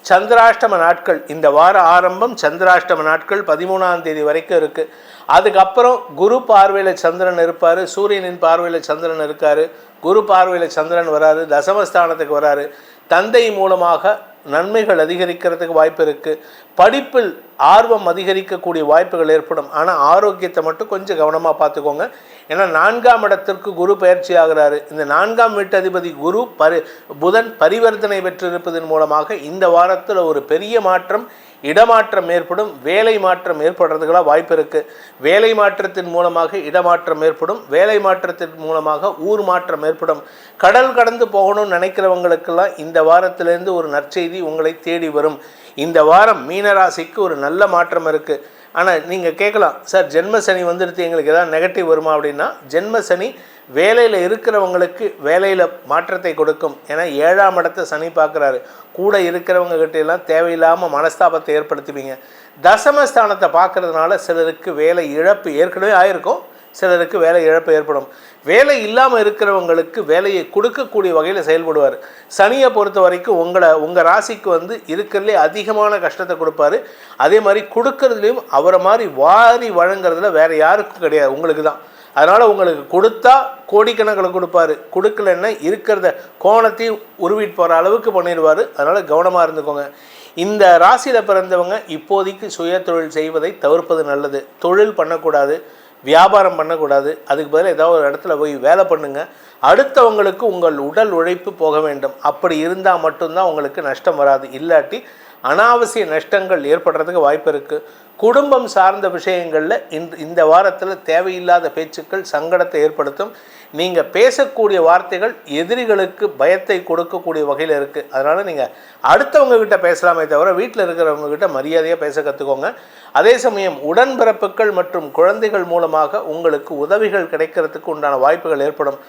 சந்திராஷ்டம நாட்கள், இந்த வார ஆரம்பம் சந்திராஷ்டம நாட்கள் 13ஆம் தேதி வரைக்கும் இருக்குது. அதுக்கப்புறம் குரு பார்வையில் சந்திரன் இருப்பார், சூரியனின் பார்வையில் சந்திரன் இருக்கார், குரு பார்வையில் சந்திரன் வராரு, தசமஸ்தானத்துக்கு வராரு. தந்தை மூலமாக நன்மைகள் அதிகரிக்கிறதுக்கு வாய்ப்பு இருக்குது. படிப்பில் ஆர்வம் அதிகரிக்கக்கூடிய வாய்ப்புகள் ஏற்படும். ஆனால் ஆரோக்கியத்தை மட்டும் கொஞ்சம் கவனமாக பார்த்துக்கோங்க. ஏன்னா 4ஆம் இடத்திற்கு குரு பயிற்சி ஆகிறாரு. இந்த 4ஆம் வீட்டு அதிபதி குரு புதன் பரிவர்த்தனை பெற்றிருப்பதன் மூலமாக இந்த வாரத்தில் ஒரு பெரிய மாற்றம், இடமாற்றம் ஏற்படும். வேலை மாற்றம் ஏற்படுறதுக்கெல்லாம் வாய்ப்பு இருக்குது. வேலை மாற்றத்தின் மூலமாக இடமாற்றம் ஏற்படும். வேலை மாற்றத்தின் மூலமாக ஊர் மாற்றம் ஏற்படும். கடல் கடந்து போகணும்னு நினைக்கிறவங்களுக்கெல்லாம் இந்த வாரத்திலேருந்து ஒரு நற்செய்தி உங்களை தேடி வரும். இந்த வாரம் மீனராசிக்கு ஒரு நல்ல மாற்றம் இருக்குது. ஆனால் நீங்கள் கேட்கலாம், சார் ஜென்ம சனி வந்துடுத்து எங்களுக்கு எதாவது நெகட்டிவ் வருமா அப்படின்னா, ஜென்ம சனி வேலையில் இருக்கிறவங்களுக்கு வேலையில் மாற்றத்தை கொடுக்கும். ஏன்னா 7ஆம் இடத்தை சனி பார்க்குறாரு. கூட இருக்கிறவங்க கிட்டெல்லாம் தேவையில்லாமல் மனஸ்தாபத்தை ஏற்படுத்துவீங்க. தசமஸ்தானத்தை பார்க்கறதுனால சிலருக்கு வேலை இழப்பு ஏற்கனவே ஆயிருக்கும், சிலருக்கு வேலை இழப்பு ஏற்படும். வேலை இல்லாமல் இருக்கிறவங்களுக்கு வேலையை கொடுக்கக்கூடிய வகையில் செயல்படுவார். சனியை பொறுத்த வரைக்கும் உங்கள் ராசிக்கு இருக்கிறதுலே அதிகமான கஷ்டத்தை கொடுப்பாரு. அதே மாதிரி கொடுக்கறதுலையும் அவரை மாதிரி வாரி வழங்குறதுல வேறு யாருக்கும் கிடையாது, உங்களுக்கு தான். அதனால் உங்களுக்கு கொடுத்தா கோடிக்கணக்கில் கொடுப்பாரு, கொடுக்கலன்னா இருக்கிறத கோணத்தையும் உருவிட்டு போகிற அளவுக்கு பண்ணிடுவார். அதனால் கவனமாக இருந்துக்கோங்க. இந்த ராசியில் பிறந்தவங்க இப்போதைக்கு சுய தொழில் செய்வதை தவிர்ப்பது நல்லது. தொழில் பண்ணக்கூடாது, வியாபாரம் பண்ணக்கூடாது. அதுக்கு பதிலாக ஏதாவது ஒரு இடத்துல போய் வேலை பண்ணுங்கள். அடுத்தவங்களுக்கு உங்கள் உடல் உழைப்பு போக வேண்டும். அப்படி இருந்தால் மட்டும்தான் உங்களுக்கு நஷ்டம் வராது. இல்லாட்டி அனாவசிய நஷ்டங்கள் ஏற்படுறதுக்கு வாய்ப்பு இருக்குது. குடும்பம் சார்ந்த விஷயங்களில் இந்த வாரத்தில் தேவையில்லாத பேச்சுக்கள் சங்கடத்தை ஏற்படுத்தும். நீங்கள் பேசக்கூடிய வார்த்தைகள் எதிரிகளுக்கு பயத்தை கொடுக்கக்கூடிய வகையில் இருக்குது. அதனால் நீங்கள் அடுத்தவங்கக்கிட்ட பேசலாமே தவிர வீட்டில் இருக்கிறவங்கக்கிட்ட மரியாதையாக பேச கற்றுக்கோங்க. அதே சமயம் உடன்பிறப்புகள் மற்றும் குழந்தைகள் மூலமாக உங்களுக்கு உதவிகள் கிடைக்கிறதுக்கு உண்டான வாய்ப்புகள் ஏற்படும்.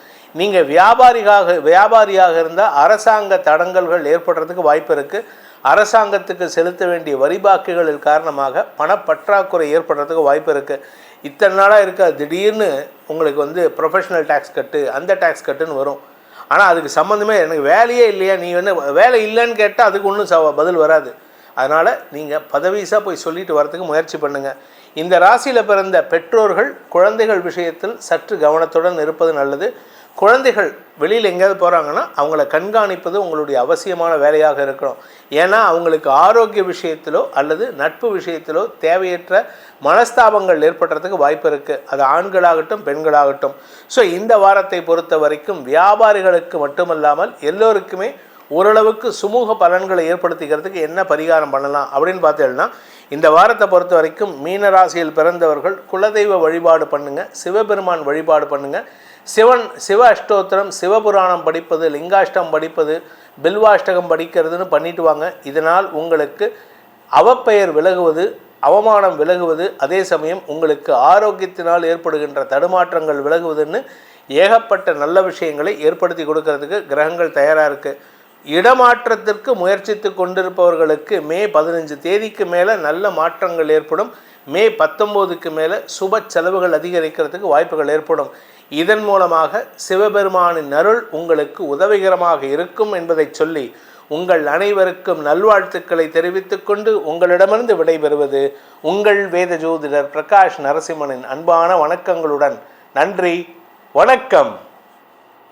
நீங்கள் வியாபாரியாக இருந்தால் அரசாங்க தடங்கல்கள் ஏற்படுறதுக்கு வாய்ப்பு இருக்குது. அரசாங்கத்துக்கு செலுத்த வேண்டிய வரிபாக்குகளின் காரணமாக பணப்பற்றாக்குறை ஏற்படுறதுக்கு வாய்ப்பு இருக்குது. இத்தனை நாளாக இருக்காது, திடீர்னு உங்களுக்கு ப்ரொஃபஷனல் டேக்ஸ் கட்டு, அந்த டேக்ஸ் கட்டுன்னு வரும். ஆனால் அதுக்கு சம்மந்தமே எனக்கு வேலையே இல்லையா, நீ வேலை இல்லைன்னு கேட்டால் அதுக்கு ஒன்றும் பதில் வராது. அதனால் நீங்கள் பதவிசாக போய் சொல்லிட்டு வரதுக்கு முயற்சி பண்ணுங்கள். இந்த ராசியில் பிறந்த பெற்றோர்கள் குழந்தைகள் விஷயத்தில் சற்று கவனத்துடன் இருப்பது நல்லது. குழந்தைகள் வெளியில் எங்கேயாவது போகிறாங்கன்னா அவங்கள கண்காணிப்பது உங்களுடைய அவசியமான வேலையாக இருக்கணும். ஏன்னா அவங்களுக்கு ஆரோக்கிய விஷயத்திலோ அல்லது நட்பு விஷயத்திலோ தேவையற்ற மனஸ்தாபங்கள் ஏற்படுறதுக்கு வாய்ப்பு இருக்குது. அது ஆண்களாகட்டும் பெண்களாகட்டும். ஸோ இந்த வாரத்தை பொறுத்த வரைக்கும் வியாபாரிகளுக்கு மட்டுமல்லாமல் எல்லோருக்குமே ஓரளவுக்கு சுமூக பலன்களை ஏற்படுத்திக்கிறதுக்கு என்ன பரிகாரம் பண்ணலாம் அப்படின்னு பார்த்தீங்கன்னா, இந்த வாரத்தை பொறுத்த வரைக்கும் மீனராசியில் பிறந்தவர்கள் குலதெய்வ வழிபாடு பண்ணுங்கள், சிவபெருமான் வழிபாடு பண்ணுங்கள். சிவ அஷ்டோத்திரம், சிவபுராணம் படிப்பது, லிங்காஷ்டம் படிப்பது, பில்வாஷ்டகம் படிக்கிறதுன்னு பண்ணிட்டு வாங்க. இதனால் உங்களுக்கு அவப்பெயர் விலகுவது, அவமானம் விலகுவது, அதே சமயம் உங்களுக்கு ஆரோக்கியத்தினால் ஏற்படுகின்ற தடுமாற்றங்கள் விலகுவதுன்னு ஏகப்பட்ட நல்ல விஷயங்களை ஏற்படுத்தி கொடுக்கறதுக்கு கிரகங்கள் தயாராக இருக்குது. இடமாற்றத்திற்கு முயற்சித்து கொண்டிருப்பவர்களுக்கு மே 15 தேதிக்கு மேலே நல்ல மாற்றங்கள் ஏற்படும். மே 19க்கு மேலே சுப செலவுகள் அதிகரிக்கிறதுக்கு வாய்ப்புகள் ஏற்படும். இதன் மூலமாக சிவபெருமானின் அருள் உங்களுக்கு உதவிகரமாக இருக்கும் என்பதை சொல்லி உங்கள் அனைவருக்கும் நல்வாழ்த்துக்களை தெரிவித்துக் கொண்டு உங்களிடமிருந்து விடைபெறுவது உங்கள் வேத ஜோதிடர் பிரகாஷ் நரசிம்மனின் அன்பான வணக்கங்களுடன். நன்றி, வணக்கம்.